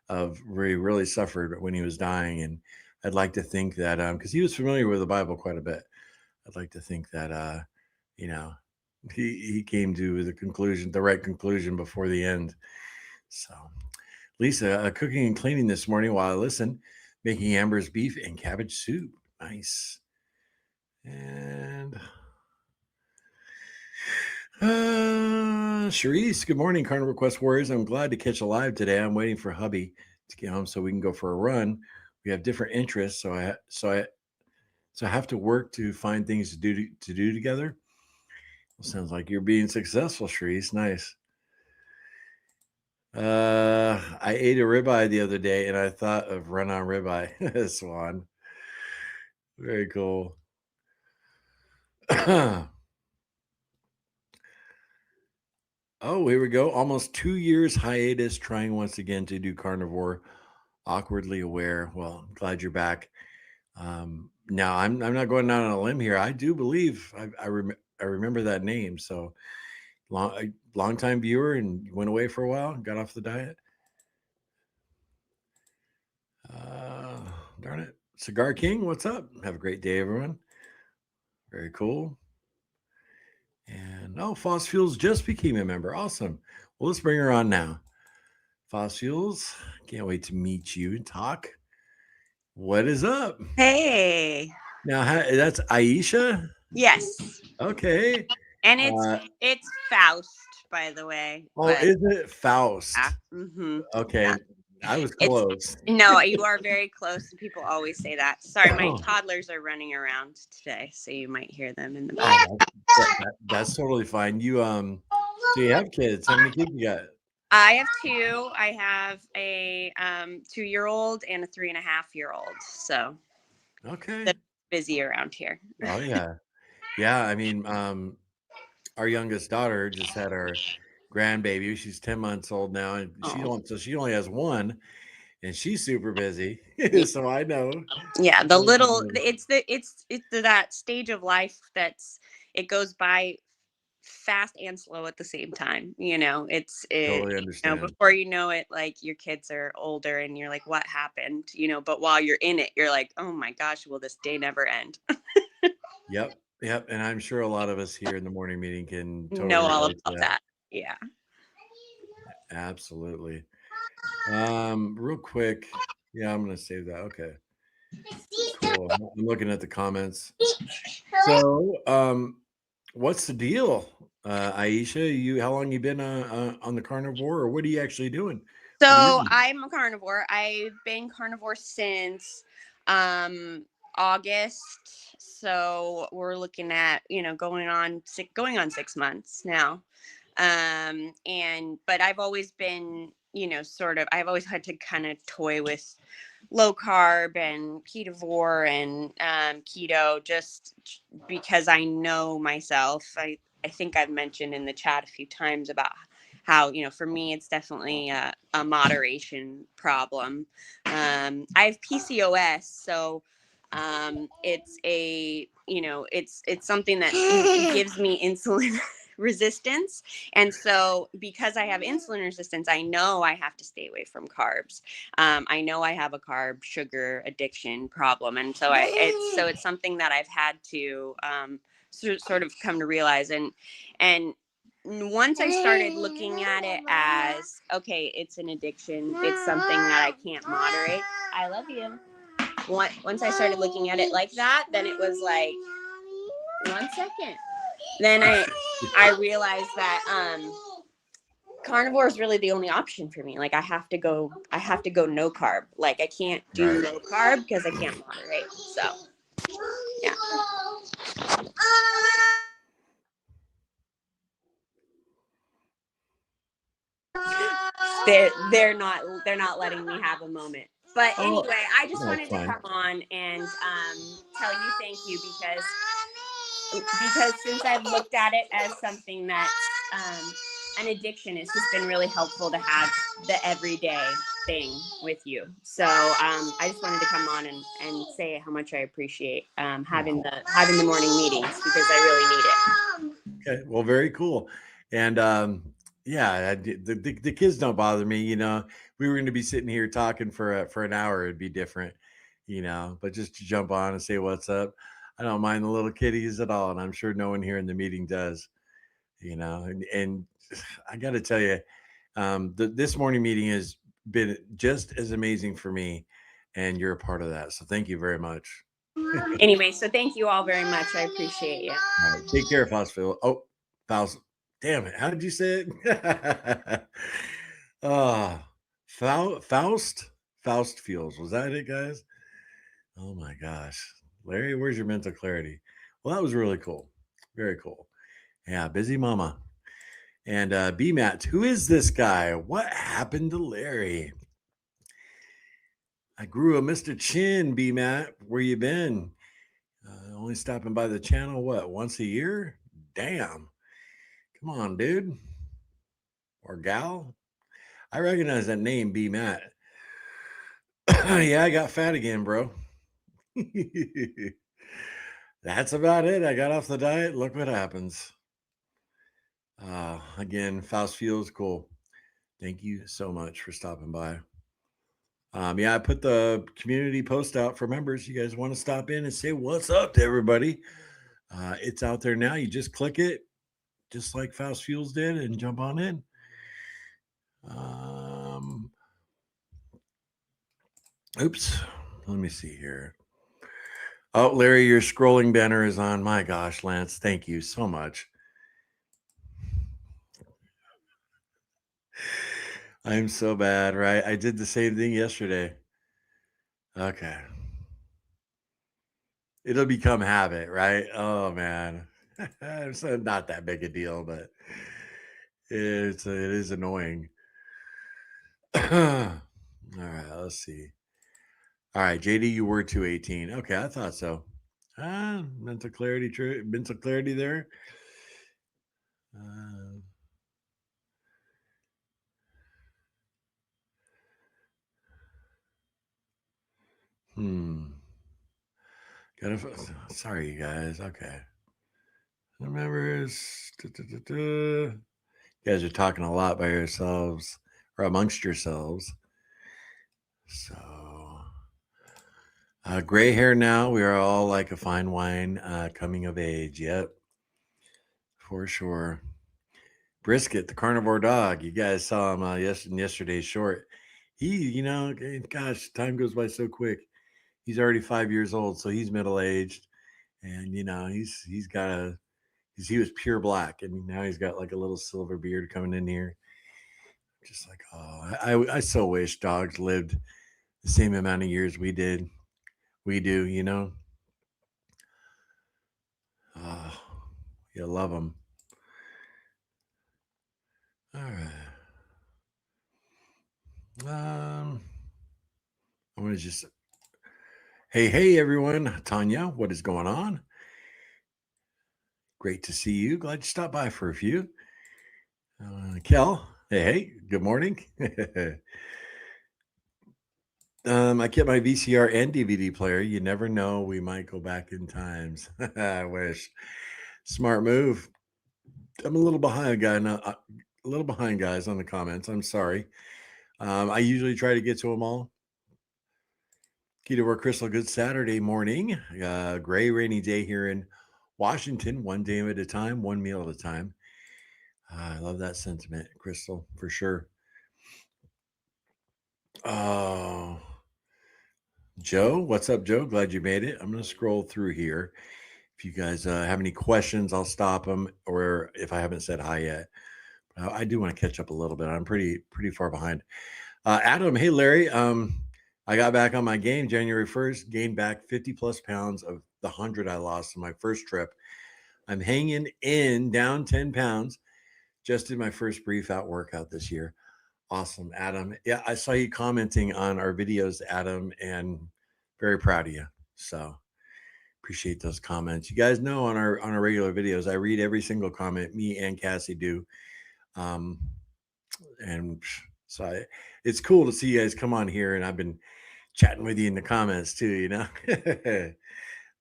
of where he really suffered when he was dying, and I'd like to think that because he was familiar with the Bible quite a bit, I'd like to think that you know, he came to the right conclusion before the end. So, Lisa, cooking and cleaning this morning while I listen, making Amber's beef and cabbage soup. Nice. And Charisse, good morning, Carnivore Quest Warriors. I'm glad to catch a live today. I'm waiting for hubby to get home so we can go for a run. We have different interests, so I have to work to find things to do together. Well, sounds like you're being successful, Charisse. Nice. I ate a ribeye the other day, and I thought of run on ribeye. Swan. Very cool. Oh, here we go. Almost 2 years hiatus, trying once again to do carnivore. Awkwardly aware. Well, I'm glad you're back. Now I'm not going down on a limb here. I do believe I remember that name. So long time viewer, and went away for a while, got off the diet. Darn it. Cigar King, what's up? Have a great day, everyone. Very cool. And Foss Fuels just became a member. Awesome. Well, let's bring her on now. Foss Fuels, can't wait to meet you and talk. What is up? Hey. Now, that's Aisha? Yes. Okay. And it's Faust, by the way. Oh, is it Faust? Mm-hmm. Okay. Yeah. I was close. No, you are very close. People always say that. Sorry, my toddlers are running around today, so you might hear them in the back. That's totally fine. You so you have kids. How many kids you got? I have two. I have a 2-year-old and a 3.5-year-old. So okay, busy around here. Oh yeah. Yeah, I mean, our youngest daughter just had our grandbaby. She's 10 months old now, and she only has one, and she's super busy. So I know. Yeah, it's that stage of life it goes by fast and slow at the same time. Totally understand. Before you know it, like your kids are older and you're like, what happened? But while you're in it, you're like, oh my gosh, will this day never end? Yep. Yep. And I'm sure a lot of us here in the morning meeting can Know totally all relate to about that. that. Yeah. Absolutely. Real quick. Yeah, I'm gonna save that. Okay. Cool. I'm looking at the comments. So, what's the deal? Aisha, how long you been on the carnivore, or what are you actually doing? What are you So doing? I'm a carnivore. I've been carnivore since August. So we're looking at, going on 6 months now. But I've always been, I've always had to kind of toy with low carb and ketovore and keto, just because I know myself. I think I've mentioned in the chat a few times about how, for me, it's definitely a moderation problem. I have PCOS, so it's something that gives me insulin resistance. And so because I have insulin resistance, I know I have to stay away from carbs. I know I have a carb sugar addiction problem. And so it's something that I've had to sort of come to realize. And once I started looking at it as, okay, it's an addiction, it's something that I can't moderate. I love you. Once I started looking at it like that, then it was like, 1 second. Then I realized that carnivore is really the only option for me. Like I have to go no carb. Like I can't do Right. low carb because I can't moderate. So yeah. They're not letting me have a moment. But Oh, anyway, I just that's wanted to fine. come on and tell you thank you because since I've looked at it as something that's an addiction, it's just been really helpful to have the everyday thing with you. So I just wanted to come on and say how much I appreciate having the morning meetings because I really need it. Okay. Well, very cool. And yeah, the kids don't bother me. We were going to be sitting here talking for an hour. It'd be different. But just to jump on and say what's up, I don't mind the little kitties at all, and I'm sure no one here in the meeting does. And I got to tell you, this morning meeting has been just as amazing for me, and you're a part of that. So thank you very much. Anyway, so thank you all very much. I appreciate you. All right, take care, Faustville. Oh, Faust. Damn it. How did you say it? Ah, Faust? Faust Fuels. Was that it, guys? Oh my gosh. Larry, where's your mental clarity? Well, that was really cool. Very cool. Yeah, busy mama. And BMAT, who is this guy? What happened to Larry? I grew a Mr. Chin, BMAT. Where you been? Only stopping by the channel, what, once a year? Damn. Come on, dude. Or gal. I recognize that name, BMAT. Yeah, I got fat again, bro. That's about it. I got off the diet. Look what happens. Again, Faust feels cool. Thank you so much for stopping by. Yeah, I put the community post out for members. You guys want to stop in and say what's up to everybody? It's out there now. You just click it, just like Faust Fuels did, and jump on in. Oops. Let me see here. Oh, Larry, your scrolling banner is on. My gosh, Lance, thank you so much. I'm so bad, right? I did the same thing yesterday. Okay. It'll become habit, right? Oh man. It's not that big a deal, but it is annoying. All right, let's see. All right, JD, you were 218. Okay, I thought so. Mental clarity, true. Mental clarity there. Uh, hmm. Sorry, you guys. Okay. Members. You guys are talking a lot by yourselves or amongst yourselves. So, gray hair now. We are all like a fine wine, coming of age. Yep, for sure. Brisket, the carnivore dog. You guys saw him in yesterday's short. Gosh, time goes by so quick. He's already 5 years old, so he's middle aged, and he was pure black, and now he's got like a little silver beard coming in here. Just like, oh, I so wish dogs lived the same amount of years we do. Oh, you love them. All right. I want to just, hey, everyone. Tanya, what is going on? Great to see you. Glad you stopped by for a few. Kel, hey, good morning. I kept my VCR and DVD player. You never know. We might go back in times. I wish. Smart move. I'm a little behind, guys, on the comments. I'm sorry. I usually try to get to them all. Ketovore Crystal, good Saturday morning. Gray, rainy day here in Washington. One day at a time, one meal at a time. I love that sentiment, Crystal, for sure. Oh, Joe, what's up, Joe? Glad you made it. I'm going to scroll through here. If you guys have any questions, I'll stop them. Or if I haven't said hi yet, I do want to catch up a little bit. I'm pretty far behind. Adam, hey Larry. I got back on my game January 1st. Gained back 50 plus pounds of the 100 I lost on my first trip. I'm hanging in, down 10 pounds. Just did my first brief out workout this year. Awesome, Adam. Yeah, I saw you commenting on our videos, Adam, and very proud of you. So appreciate those comments. You guys know on our regular videos, I read every single comment. Me and Cassie do. And so it's cool to see you guys come on here, and I've been chatting with you in the comments too,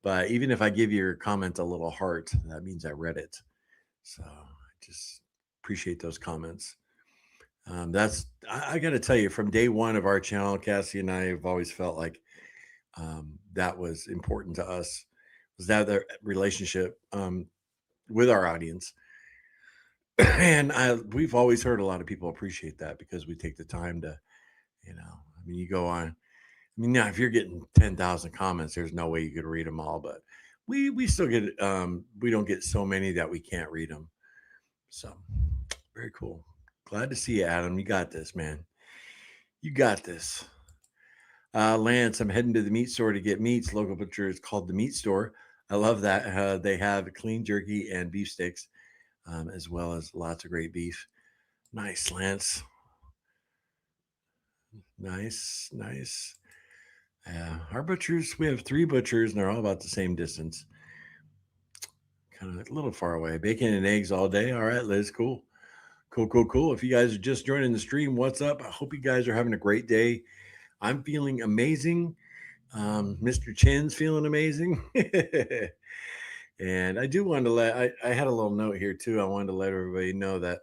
But even if I give your comment a little heart, that means I read it. So I just appreciate those comments. I got to tell you, from day one of our channel, Cassie and I have always felt like that was important to us, was that the relationship with our audience. And we've always heard a lot of people appreciate that because we take the time to, you go on. Now if you're getting 10,000 comments, there's no way you could read them all, but we still get, we don't get so many that we can't read them. So very cool. Glad to see you, Adam. You got this, man. You got this. Lance, I'm heading to the meat store to get meats. Local butcher is called the Meat Store. I love that. They have clean jerky and beef sticks, as well as lots of great beef. Nice, Lance. Nice. Our butchers, we have 3 butchers, and they're all about the same distance. Kind of a little far away. Bacon and eggs all day. All right, Liz, cool. If you guys are just joining the stream, what's up? I hope you guys are having a great day. I'm feeling amazing. Mr. Chin's feeling amazing. And I do want to I had a little note here too. I wanted to let everybody know that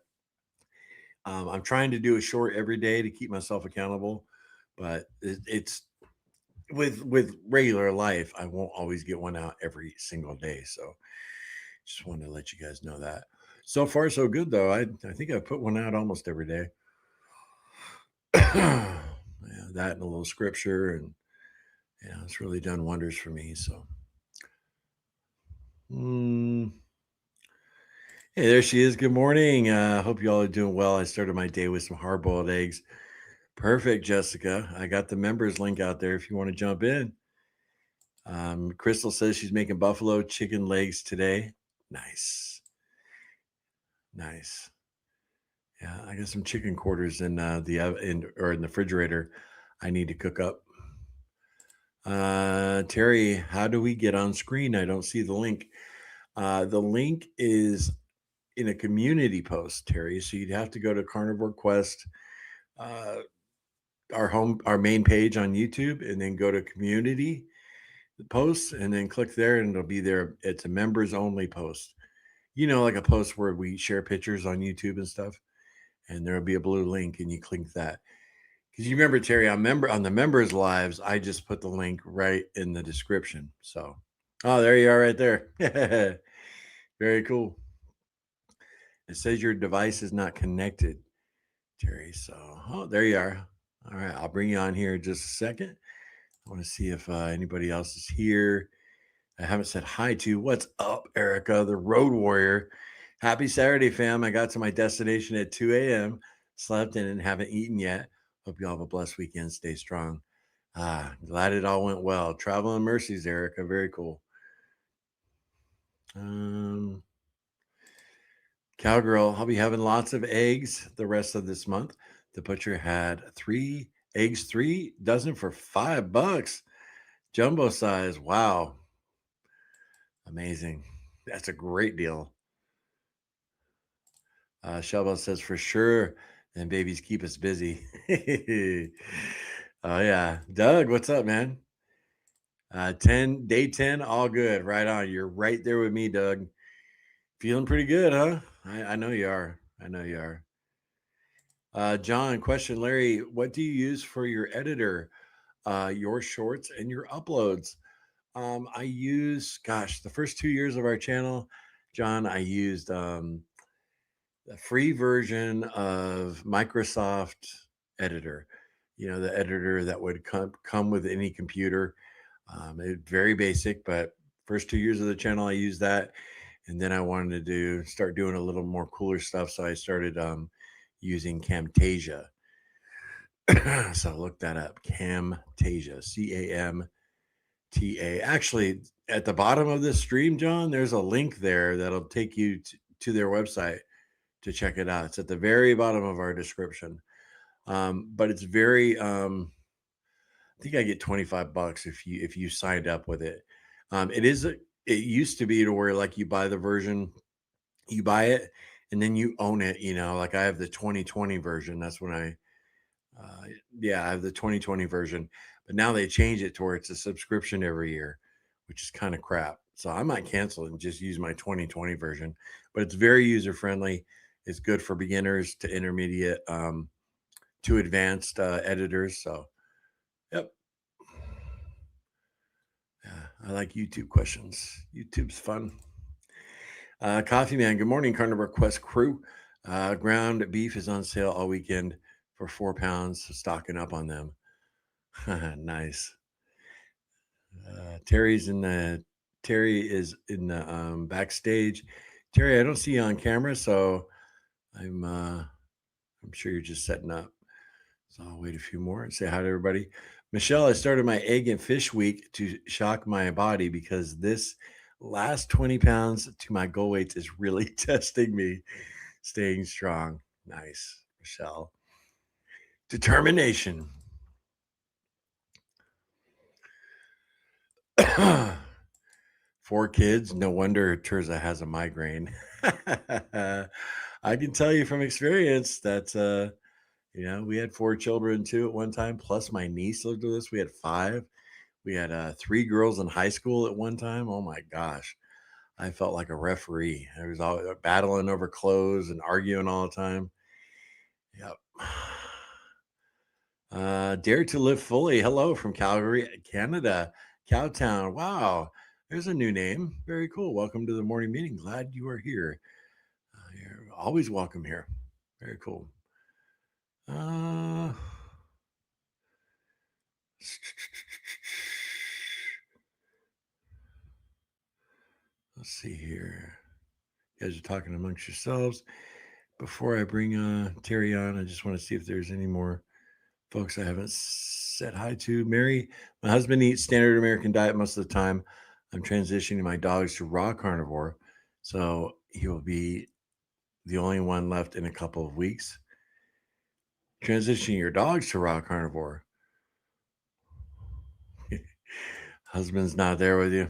I'm trying to do a short every day to keep myself accountable, but it's with regular life, I won't always get one out every single day. So just wanted to let you guys know that. So far, so good though. I think I put one out almost every day. Yeah, that and a little scripture, and it's really done wonders for me. So, hey, there she is. Good morning. Hope you all are doing well. I started my day with some hard-boiled eggs. Perfect, Jessica. I got the members link out there if you want to jump in. Crystal says she's making buffalo chicken legs today. Nice. Yeah, I got some chicken quarters in the refrigerator. I need to cook up. Terry, how do we get on screen? I don't see the link. The link is in a community post, Terry. So you'd have to go to Carnivore Quest, our main page on YouTube, and then go to community posts, and then click there, and it'll be there. It's a members only post. like a post where we share pictures on YouTube and stuff, and there'll be a blue link, and you click that. Because you remember, Terry, on the members' lives, I just put the link right in the description. So, oh, there you are, right there. Very cool. It says your device is not connected, Terry. So, oh, there you are. All right, I'll bring you on here in just a second. I want to see if anybody else is here. I haven't said hi to. What's up, Erica, the Road Warrior? Happy Saturday, fam. I got to my destination at 2 a.m., slept in and haven't eaten yet. Hope you all have a blessed weekend. Stay strong. Glad it all went well. Travel and mercies, Erica. Very cool. Cowgirl, I'll be having lots of eggs the rest of this month. The butcher had 3 eggs, 3 dozen for $5. Jumbo size. Wow. Amazing. That's a great deal. Shelbo says, for sure. And babies keep us busy. Oh, yeah. Doug, what's up, man? day 10, all good. Right on. You're right there with me, Doug. Feeling pretty good, huh? I know you are. I know you are. John, question, Larry, what do you use for your editor, your shorts and your uploads? I use, the first 2 years of our channel, John, I used the free version of Microsoft Editor. The editor that would come with any computer. Very basic, but first 2 years of the channel, I used that. And then I wanted to start doing a little more cooler stuff. So I started using Camtasia. So look that up. Camtasia, CAMTA. Actually, at the bottom of this stream, John, there's a link there that'll take you to their website to check it out. It's at the very bottom of our description. But it's very, I think I get $25 if you signed up with it. It used to be to where like you buy the version, you buy it, and then you own it. Like I have the 2020 version. That's when I have the 2020 version. But now they change it to where it's a subscription every year, which is kind of crap. So I might cancel it and just use my 2020 version. But it's very user friendly. It's good for beginners to intermediate to advanced editors. So, yep. Yeah, I like YouTube questions. YouTube's fun. Coffee Man, good morning, Carnivore Quest crew. Ground beef is on sale all weekend for £4. Stocking up on them. Nice. Terry is in the backstage. Terry, I don't see you on camera, so I'm sure you're just setting up. So I'll wait a few more and say hi to everybody. Michelle, I started my egg and fish week to shock my body because this last 20 pounds to my goal weight is really testing me. Staying strong. Nice, Michelle. Determination. 4 kids. No wonder Terza has a migraine. I can tell you from experience that, we had 4 children too at one time, plus my niece lived with us. We had 5. We had 3 girls in high school at one time. Oh my gosh. I felt like a referee. I was all battling over clothes and arguing all the time. Yep. Dare to Live Fully. Hello from Calgary, Canada. Cowtown. Wow. There's a new name. Very cool. Welcome to the morning meeting. Glad you are here. You're always welcome here. Very cool. Let's see here. You guys are talking amongst yourselves. Before I bring Terry on, I just want to see if there's any more folks I haven't said hi to. Mary, my husband eats standard American diet most of the time. I'm transitioning my dogs to raw carnivore, so he will be the only one left in a couple of weeks. Transitioning your dogs to raw carnivore. Husband's not there with you.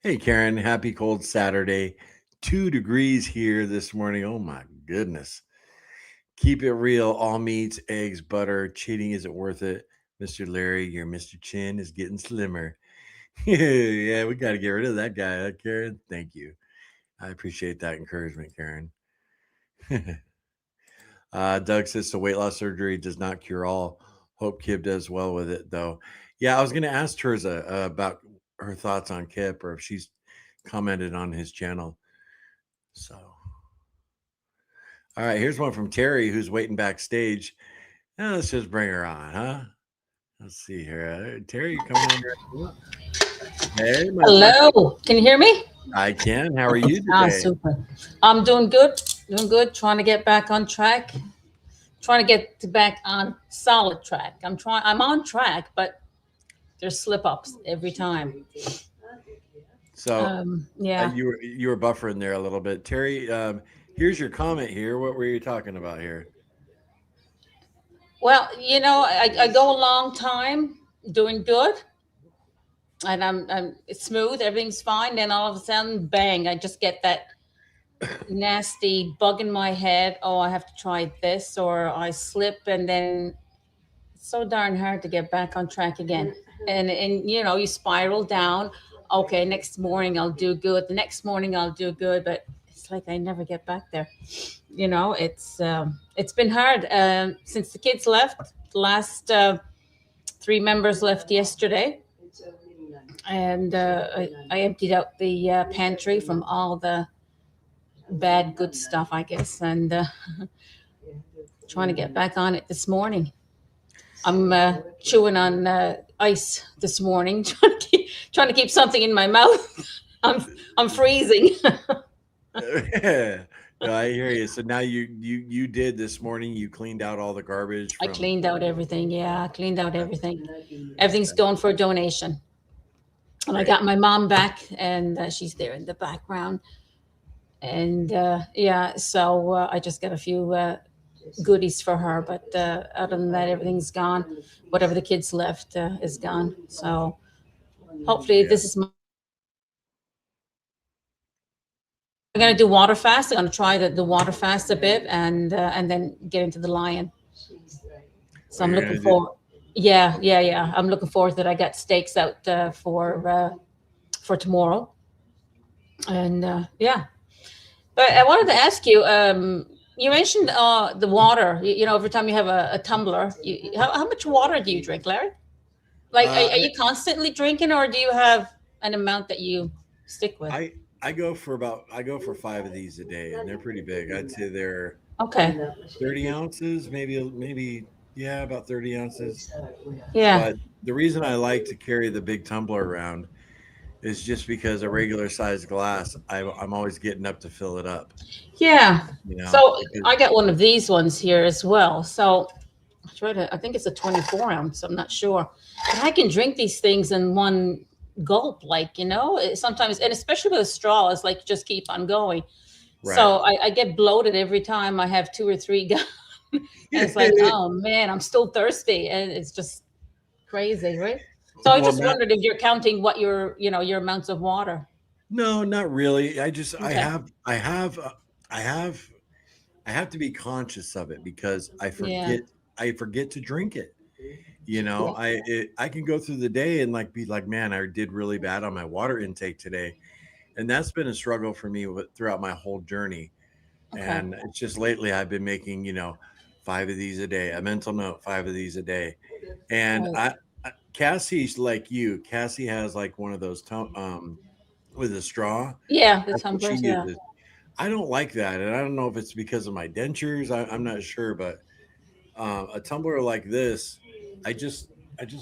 Hey, Karen, happy cold Saturday. 2 degrees here this morning. Oh my goodness. Keep it real. All meats, eggs, butter. Cheating isn't worth it. Mr. Larry, your Mr. Chin is getting slimmer. Yeah, we got to get rid of that guy, Karen. Thank you. I appreciate that encouragement, Karen. Doug says so weight loss surgery does not cure all. Hope Kip does well with it, though. Yeah, I was going to ask Terza about her thoughts on Kip or if she's commented on his channel. So, all right, here's one from Terry who's waiting backstage. Let's just bring her on, huh? Let's see here. Terry, you coming on? Hey, hello. Can you hear me? I can. How are you today? Ah, super. I'm doing good. Doing good. Trying to get back on track. Trying to get back on solid track. I'm on track, but there's slip ups every time. So yeah, you were buffering there a little bit, Terry. Here's your comment here. What were you talking about here? well, I go a long time doing good, and I'm it's smooth, everything's fine. Then all of a sudden, bang! I just get that nasty bug in my head. Oh, I have to try this, or I slip, and then it's so darn hard to get back on track again. And you spiral down. Okay, next morning I'll do good. The next morning I'll do good, but it's like I never get back there. It's been hard since the kids left. The last 3 members left yesterday, and I emptied out the pantry from all the bad good stuff, I guess, and trying to get back on it this morning. I'm chewing on ice this morning, trying to keep something in my mouth. I'm freezing. No, I hear you. So now you did this morning. You cleaned out all the garbage. I cleaned out everything. Yeah, I cleaned out everything. Everything's going for a donation. And I got my mom back, and she's there in the background. And so I just got a few goodies for her, but other than that, everything's gone. Whatever the kids left is gone. So hopefully this is I'm going to do water fast. I'm going to try the water fast a bit, and then get into the lion. So I'm looking for, yeah. I'm looking forward to that. I got steaks out for tomorrow, and yeah. But I wanted to ask you. You mentioned the water. Every time you have a tumbler, how much water do you drink, Larry? Like, are you constantly drinking, or do you have an amount that you stick with? I go for 5 of these a day, and they're pretty big. I'd say they're 30 ounces, maybe about 30 ounces. Yeah. But the reason I like to carry the big tumbler around is just because a regular sized glass, I'm always getting up to fill it up. Yeah. So I got one of these ones here as well. So I think it's a 24 ounce. I'm not sure. But I can drink these things in one gulp, sometimes, and especially with a straw, it's like just keep on going. Right. So I get bloated every time I have 2 or 3 gone. And it's like, oh man, I'm still thirsty, and it's just crazy, right? So I just wondered if you're counting what your amounts of water. No, not really. I have to be conscious of it because I forget to drink it. I can go through the day and be like, man, I did really bad on my water intake today. And that's been a struggle for me throughout my whole journey. Okay. And it's just lately I've been making, 5 of these a day, a mental note, 5 of these a day. And Cassie's like you. Cassie has like one of those with a straw. Yeah, the tumblers. Yeah. I don't like that, and I don't know if it's because of my dentures. I'm not sure, but a tumbler like this, I just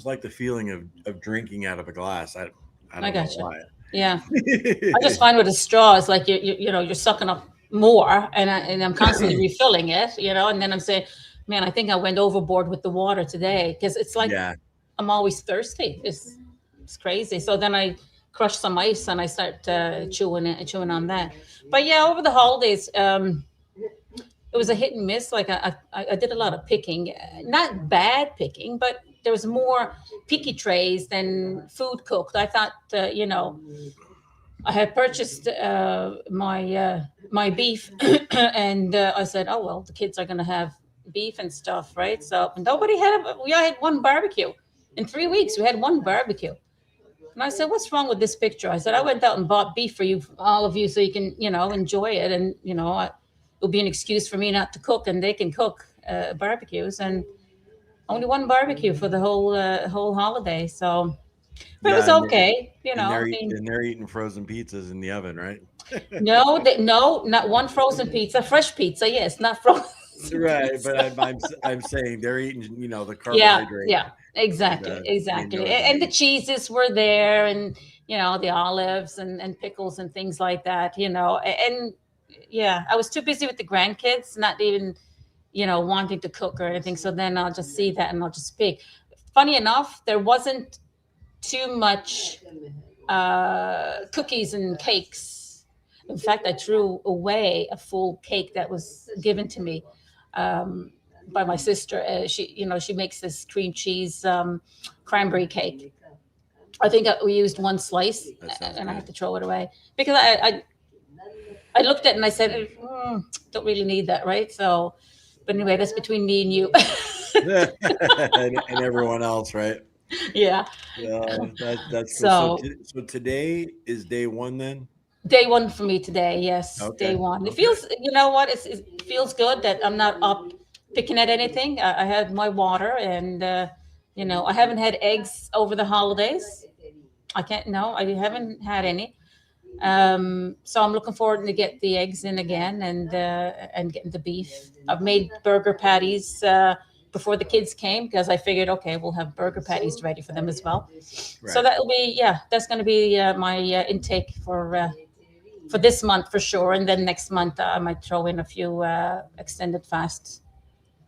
like the feeling of drinking out of a glass. I don't know why. Yeah, I just find with a straw, it's like you're sucking up more, and I'm constantly refilling it, and then I'm saying, man, I think I went overboard with the water today, because it's like I'm always thirsty. It's crazy. So then I crush some ice and I start chewing on that. But yeah, over the holidays, it was a hit and miss. Like I did a lot of picking, not bad picking, but there was more picky trays than food cooked. I thought, I had purchased my beef, and I said, oh well, the kids are going to have beef and stuff, right? So nobody we had one barbecue. In 3 weeks, we had one barbecue. And I said, what's wrong with this picture? I said, I went out and bought beef for you, all of you, so you can, enjoy it. And, it'll be an excuse for me not to cook, and they can cook barbecues. And only one barbecue for the whole holiday. So, but it was Yeah, okay. and they're eating frozen pizzas in the oven, right? No, not one frozen pizza. Fresh pizza, yes, not frozen. Right, but I'm saying they're eating, the Yeah, carbohydrate. yeah, exactly, Indoors and the meat. cheeses were there, and the olives and pickles and things like that. And yeah, I was too busy with the grandkids, not even wanting to cook or anything. So then I'll just see that and I'll just speak. Funny enough, there wasn't too much cookies and cakes. In fact, I threw away a full cake that was given to me by my sister. She makes this cream cheese cranberry cake. I think we used one slice, and I had to throw it away because I looked at it and I said, don't really need that, right? So, but anyway, that's between me and you. and everyone else, right? Yeah. That's So, cool. So today is day one then? Day one for me today. Yes, Okay. day one. It Okay. feels, it feels good that I'm not up picking at anything. I had my water, and I haven't had eggs over the holidays. I haven't had any. So I'm looking forward to get the eggs in again, and getting the beef. I've made burger patties before the kids came, because I figured, okay, we'll have burger patties ready for them as well. Right. So that's going to be my intake for this month for sure. And then next month I might throw in a few extended fasts.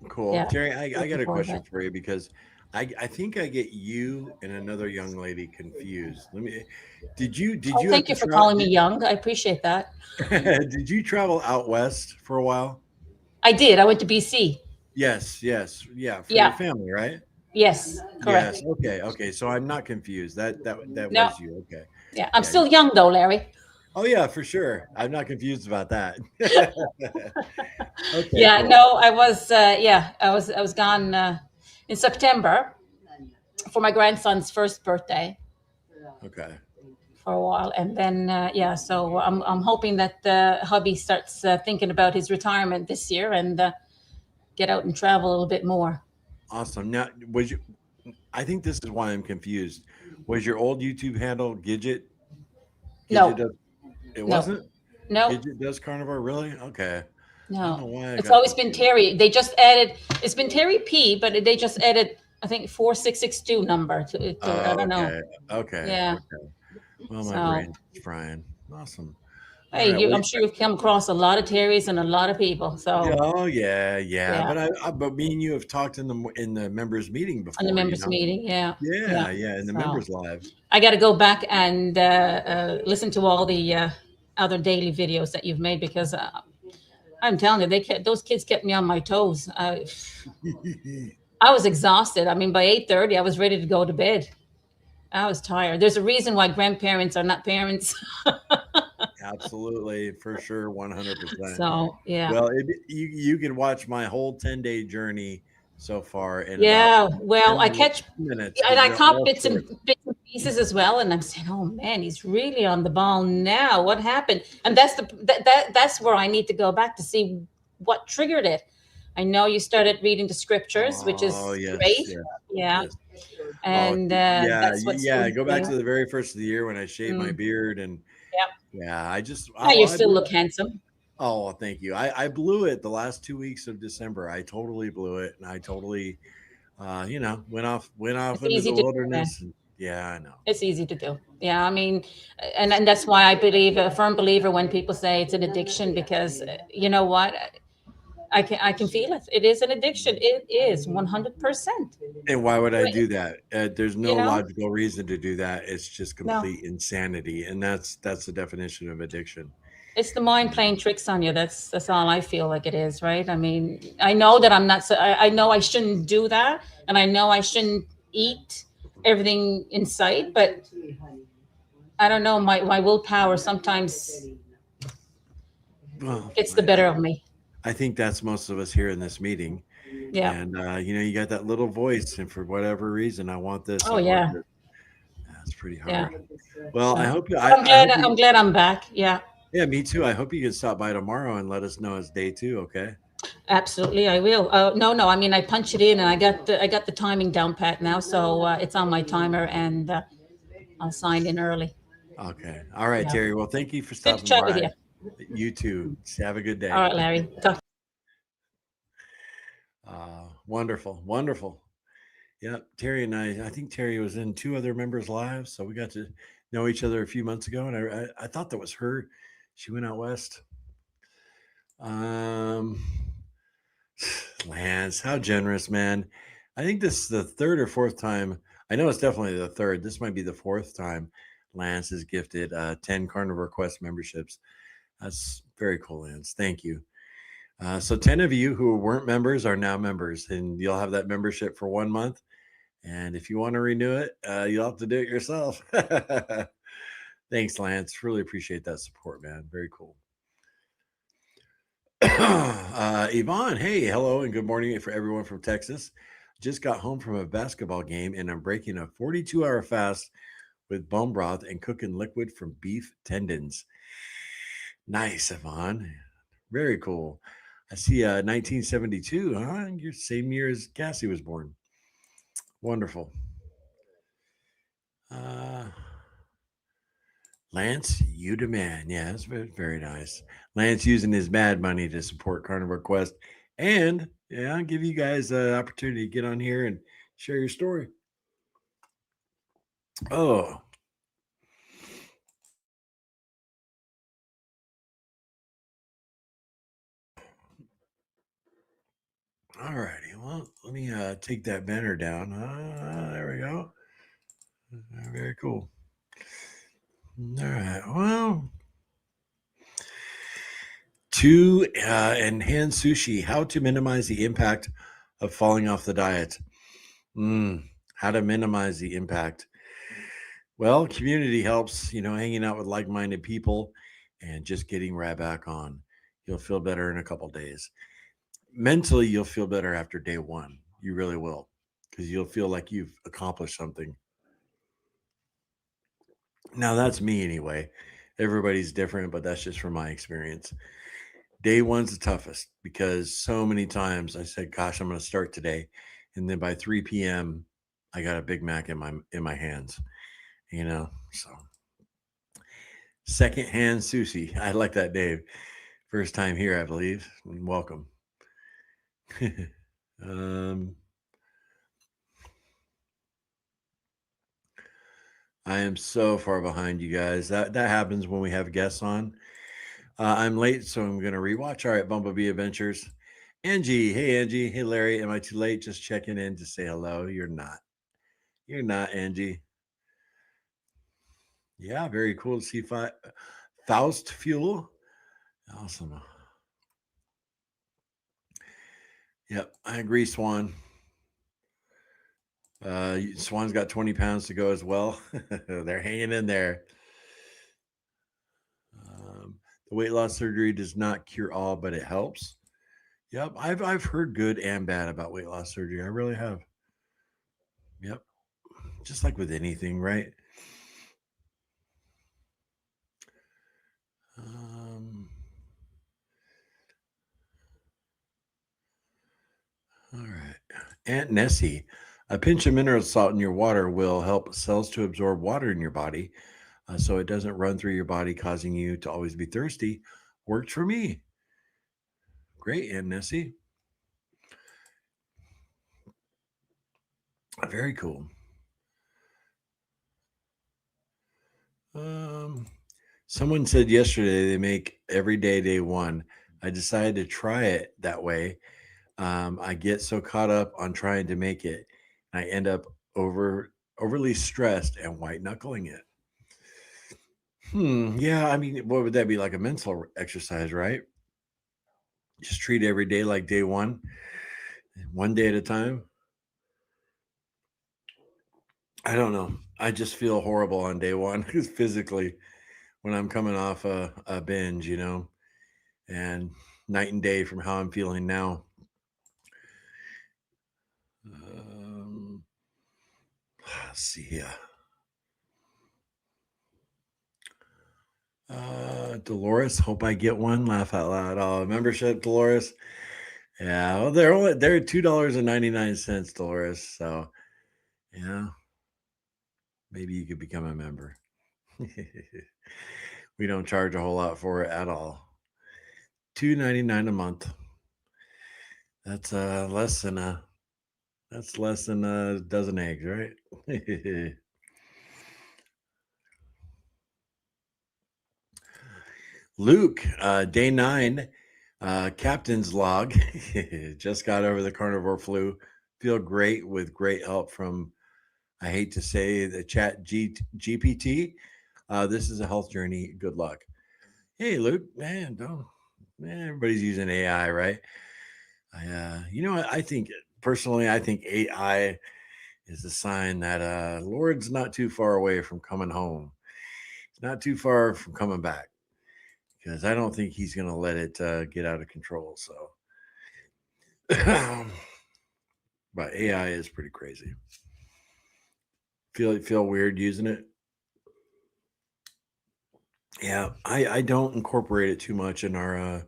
Cool. Yeah. Terry, I got a Looking forward to question that. for you, because I think I get you and another young lady confused. Did you Oh, have thank to you for travel? calling me young. I appreciate that. Did you travel out west for a while? I did. I went to BC. Yes, yeah, for your Yeah. family, right? Yes. Correct. Yes. Okay. So I'm not confused. That No. was you. Okay. Yeah. I'm Yeah. still young though, Larry. Oh yeah, for sure. I'm not confused about that. Okay, Yeah. cool. No, I was. I was gone in September for my grandson's first birthday Okay. for a while, and then so I'm hoping that hubby starts thinking about his retirement this year, and get out and travel a little bit more. Awesome. Now, I think this is why I'm confused. Was your old YouTube handle Gidget? No. Does, it No. wasn't? No. Gidget does Carnivore? Really? Okay. I don't know No, why I it's got always been confused. Terry. They just added. It's been Terry P, but they just added, I think, 4662 number to it. I don't know. Okay. Yeah. Well, my So, brain's frying. Awesome. All hey, right. Well, I'm sure you've come across a lot of Terrys and a lot of people. So, oh yeah. yeah, But me and you have talked in the members meeting on the before, members meeting, yeah, Yeah, in the So, members live. I got to go back and listen to all the other daily videos that you've made, because I'm telling you, those kids kept me on my toes. I was exhausted. I mean, by 8:30, I was ready to go to bed. I was tired. There's a reason why grandparents are not parents. Absolutely, for sure, 100%. So, yeah. Well, you can watch my whole 10-day journey so far in Yeah. about Well, 10 I catch, minutes. and I They're caught all bits and short. pieces as well. And I'm saying, oh man, he's really on the ball now. What happened? And that's where I need to go back to see what triggered it. I know you started reading the scriptures, which is Oh yes, great. yes, Yeah. yes. And that's what's Go back to the very first of the year when I shaved my Mm, beard, and yep. yeah, Yeah, you I still blew. look handsome. Oh, thank you. I blew it the last 2 weeks of December. I totally blew it, and I totally, went off It's into easy the to do. wilderness. And, yeah, I know. It's easy to do. Yeah, I mean, and that's why I believe, a firm believer when people say it's an addiction, because you know what? I can feel it. It is an addiction. It is 100%. And why would I do that? There's You no know? logical reason to do that. It's just No, complete insanity, and that's the definition of addiction. it's the mind playing tricks on you. That's all I feel like it is, right? I mean, I know that I'm not. I know I shouldn't do that, and I know I shouldn't eat everything in sight, but I don't know. My willpower sometimes Well, gets the better of me. I think that's most of us here in this meeting. Yeah. And you got that little voice, and for whatever reason, I want this, Oh I want yeah. this. That's pretty Yeah. hard. Well, I So hope you. I'm I glad. hope you. I'm glad I'm back. Yeah. Yeah, me too. I hope you can stop by tomorrow and let us know it's day 2. Okay. Absolutely, I will. No, no. I mean, I punch it in, and I got the timing down pat now, so it's on my timer, and I'll sign in early. Okay. All right, Yeah. Terry. Well, thank you for Good to stopping chat with you. by. You too. Have a good All day. right, Larry. Talk. Wonderful. Wonderful. Yeah, Terry and I think Terry was in 2 other members' lives, so we got to know each other a few months ago, and I thought that was her. She went out west. Um, Lance, how generous, man. I think this is the 3rd or 4th time. I know it's definitely the 3rd. This might be the 4th time Lance has gifted 10 Carnivore Quest memberships. That's very cool, Lance. Thank you. So 10 of you who weren't members are now members, and you'll have that membership for 1 month. And if you want to renew it, you'll have to do it yourself. Thanks, Lance. Really appreciate that support, man. Very cool. Yvonne, hey, hello, and good morning for everyone from Texas. Just got home from a basketball game, and I'm breaking a 42-hour fast with bone broth and cooking liquid from beef tendons. Nice, Yvonne. Very cool. I see 1972, huh? Your same year as Cassie was born. Wonderful. Uh, Lance, you demand. Yeah, that's very, very nice. Lance using his mad money to support Carnivore Quest and give you guys an opportunity to get on here and share your story. Oh, all righty. Well, let me take that banner down. There we go. Very cool. All right. Well, to enhance sushi, how to minimize the impact of falling off the diet. How to minimize the impact. Well, community helps, hanging out with like minded people and just getting right back on. You'll feel better in a couple days. Mentally, you'll feel better after day 1. You really will, because you'll feel like you've accomplished something. Now, that's me anyway. Everybody's different, but that's just from my experience. Day 1's the toughest because so many times I said, "Gosh, I'm going to start today," and then by 3 p.m., I got a Big Mac in my hands. So secondhand sushi. I like that, Dave. First time here, I believe. Welcome. um, I am so far behind you guys. That happens when we have guests on. I'm late, so I'm going to rewatch. All right, Bumblebee Adventures. Angie, hey Angie, hey Larry. Am I too late? Just checking in to say hello. You're not. You're not, Angie. Yeah, very cool to see Faust Fuel. Awesome. Yep, I agree, Swan. Swan's got 20 pounds to go as well. They're hanging in there. The weight loss surgery does not cure all, but it helps. Yep, I've heard good and bad about weight loss surgery. I really have. Yep, just like with anything, right? Um, all right, Aunt Nessie. A pinch of mineral salt in your water will help cells to absorb water in your body, so it doesn't run through your body, causing you to always be thirsty. Worked for me. Great, Aunt Nessie. Very cool. Um, Someone said yesterday they make every day 1. I decided to try it that way. I get so caught up on trying to make it, I end up overly stressed and white knuckling it. Yeah, I mean, what would that be, like a mental exercise, right? Just treat every day like day 1, 1 day at a time. I don't know. I just feel horrible on day 1 physically when I'm coming off a binge, and night and day from how I'm feeling now. Let's see here. Dolores, hope I get one. Laugh out loud. Oh, membership, Dolores. Yeah, well, they're $2.99, Dolores. So yeah, maybe you could become a member. We don't charge a whole lot for it at all. $2.99 a month. That's less than a dozen eggs, right? Luke, day 9, captain's log. Just got over the carnivore flu. Feel great with great help from, I hate to say, the GPT. This is a health journey. Good luck. Hey, Luke, man, everybody's using AI, right? I think personally, I think AI is a sign that Lord's not too far away from coming home. It's not too far from coming back, because I don't think he's going to let it get out of control. So, but AI is pretty crazy. Feel weird using it. Yeah, I don't incorporate it too much in our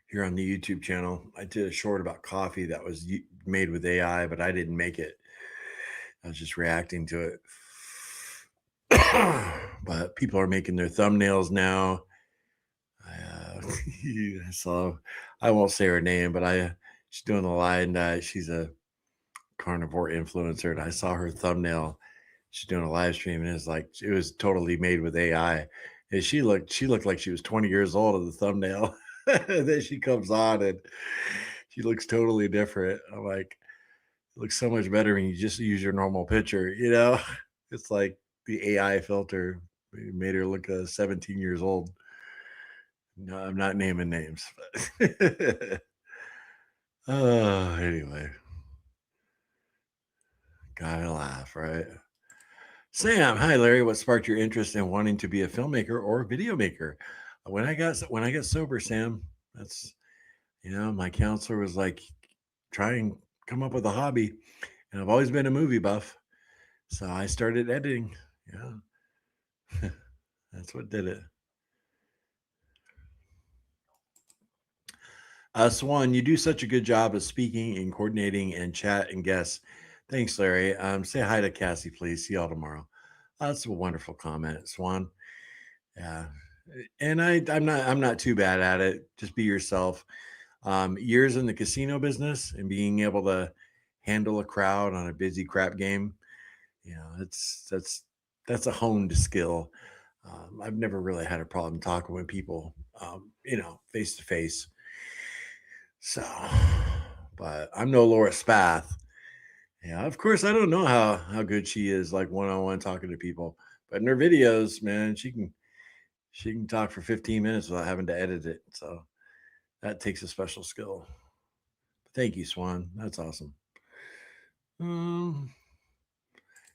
here on the YouTube channel. I did a short about coffee that was made with AI, but I didn't make it. I was just reacting to it. But people are making their thumbnails now. I saw, I won't say her name, but she's doing the line. She's a carnivore influencer, and I saw her thumbnail. She's doing a live stream, and it was totally made with AI. And she looked like she was 20 years old in the thumbnail. Then she comes on, and she looks totally different. I'm like, it looks so much better when you just use your normal picture. It's like the AI filter made her look 17 years old. No, I'm not naming names, but anyway, gotta laugh, right? Sam, hi Larry. What sparked your interest in wanting to be a filmmaker or video maker? When I got sober, Sam, that's my counselor was like, try and come up with a hobby, and I've always been a movie buff, so I started editing. Yeah, that's what did it. Swan, you do such a good job of speaking and coordinating and chat and guests. Thanks, Larry. Say hi to Cassie, please. See y'all tomorrow. That's a wonderful comment, Swan. Yeah, and I'm not too bad at it. Just be yourself. Years in the casino business and being able to handle a crowd on a busy crap game, that's a honed skill. I've never really had a problem talking with people, face to face. So, but I'm no Laura Spath. Yeah, of course, I don't know how good she is, like one-on-one talking to people, but in her videos, man, she can talk for 15 minutes without having to edit it. So that takes a special skill. Thank you, Swan. That's awesome.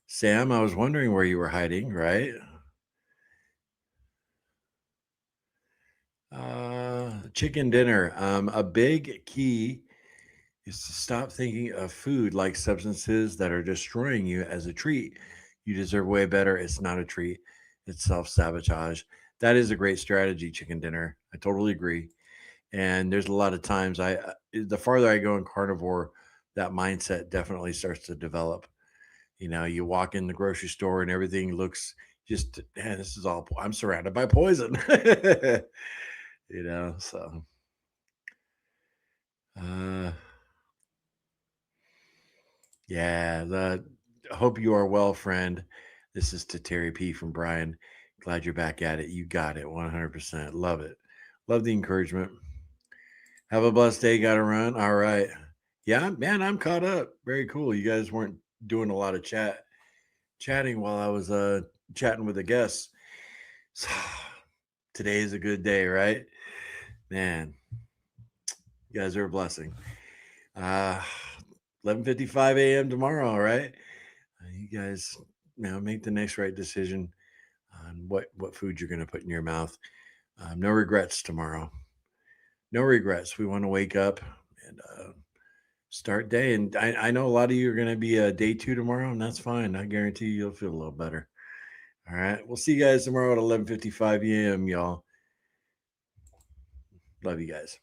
Sam, I was wondering where you were hiding, right? Chicken dinner. A big key is to stop thinking of food like substances that are destroying you as a treat. You deserve way better. It's not a treat, it's self sabotage. That is a great strategy, chicken dinner. I totally agree. And there's a lot of times the farther I go in carnivore, that mindset definitely starts to develop. You walk in the grocery store and everything looks just, man, this is all, I'm surrounded by poison. So uh yeah, hope you are well, friend. This is to Terry P from Brian. Glad you're back at it. You got it 100%. Love it. Love the encouragement. Have a blessed day. Got to run. All right. Yeah, man, I'm caught up. Very cool. You guys weren't doing a lot of chatting while I was chatting with the guests. So, today is a good day, right? Man, you guys are a blessing. 11:55 a.m. tomorrow, all right? You guys, make the next right decision on what food you're going to put in your mouth. No regrets tomorrow. No regrets. We want to wake up and start day. And I know a lot of you are going to be day 2 tomorrow, and that's fine. I guarantee you'll feel a little better. All right. We'll see you guys tomorrow at 11:55 a.m., y'all. Love you guys.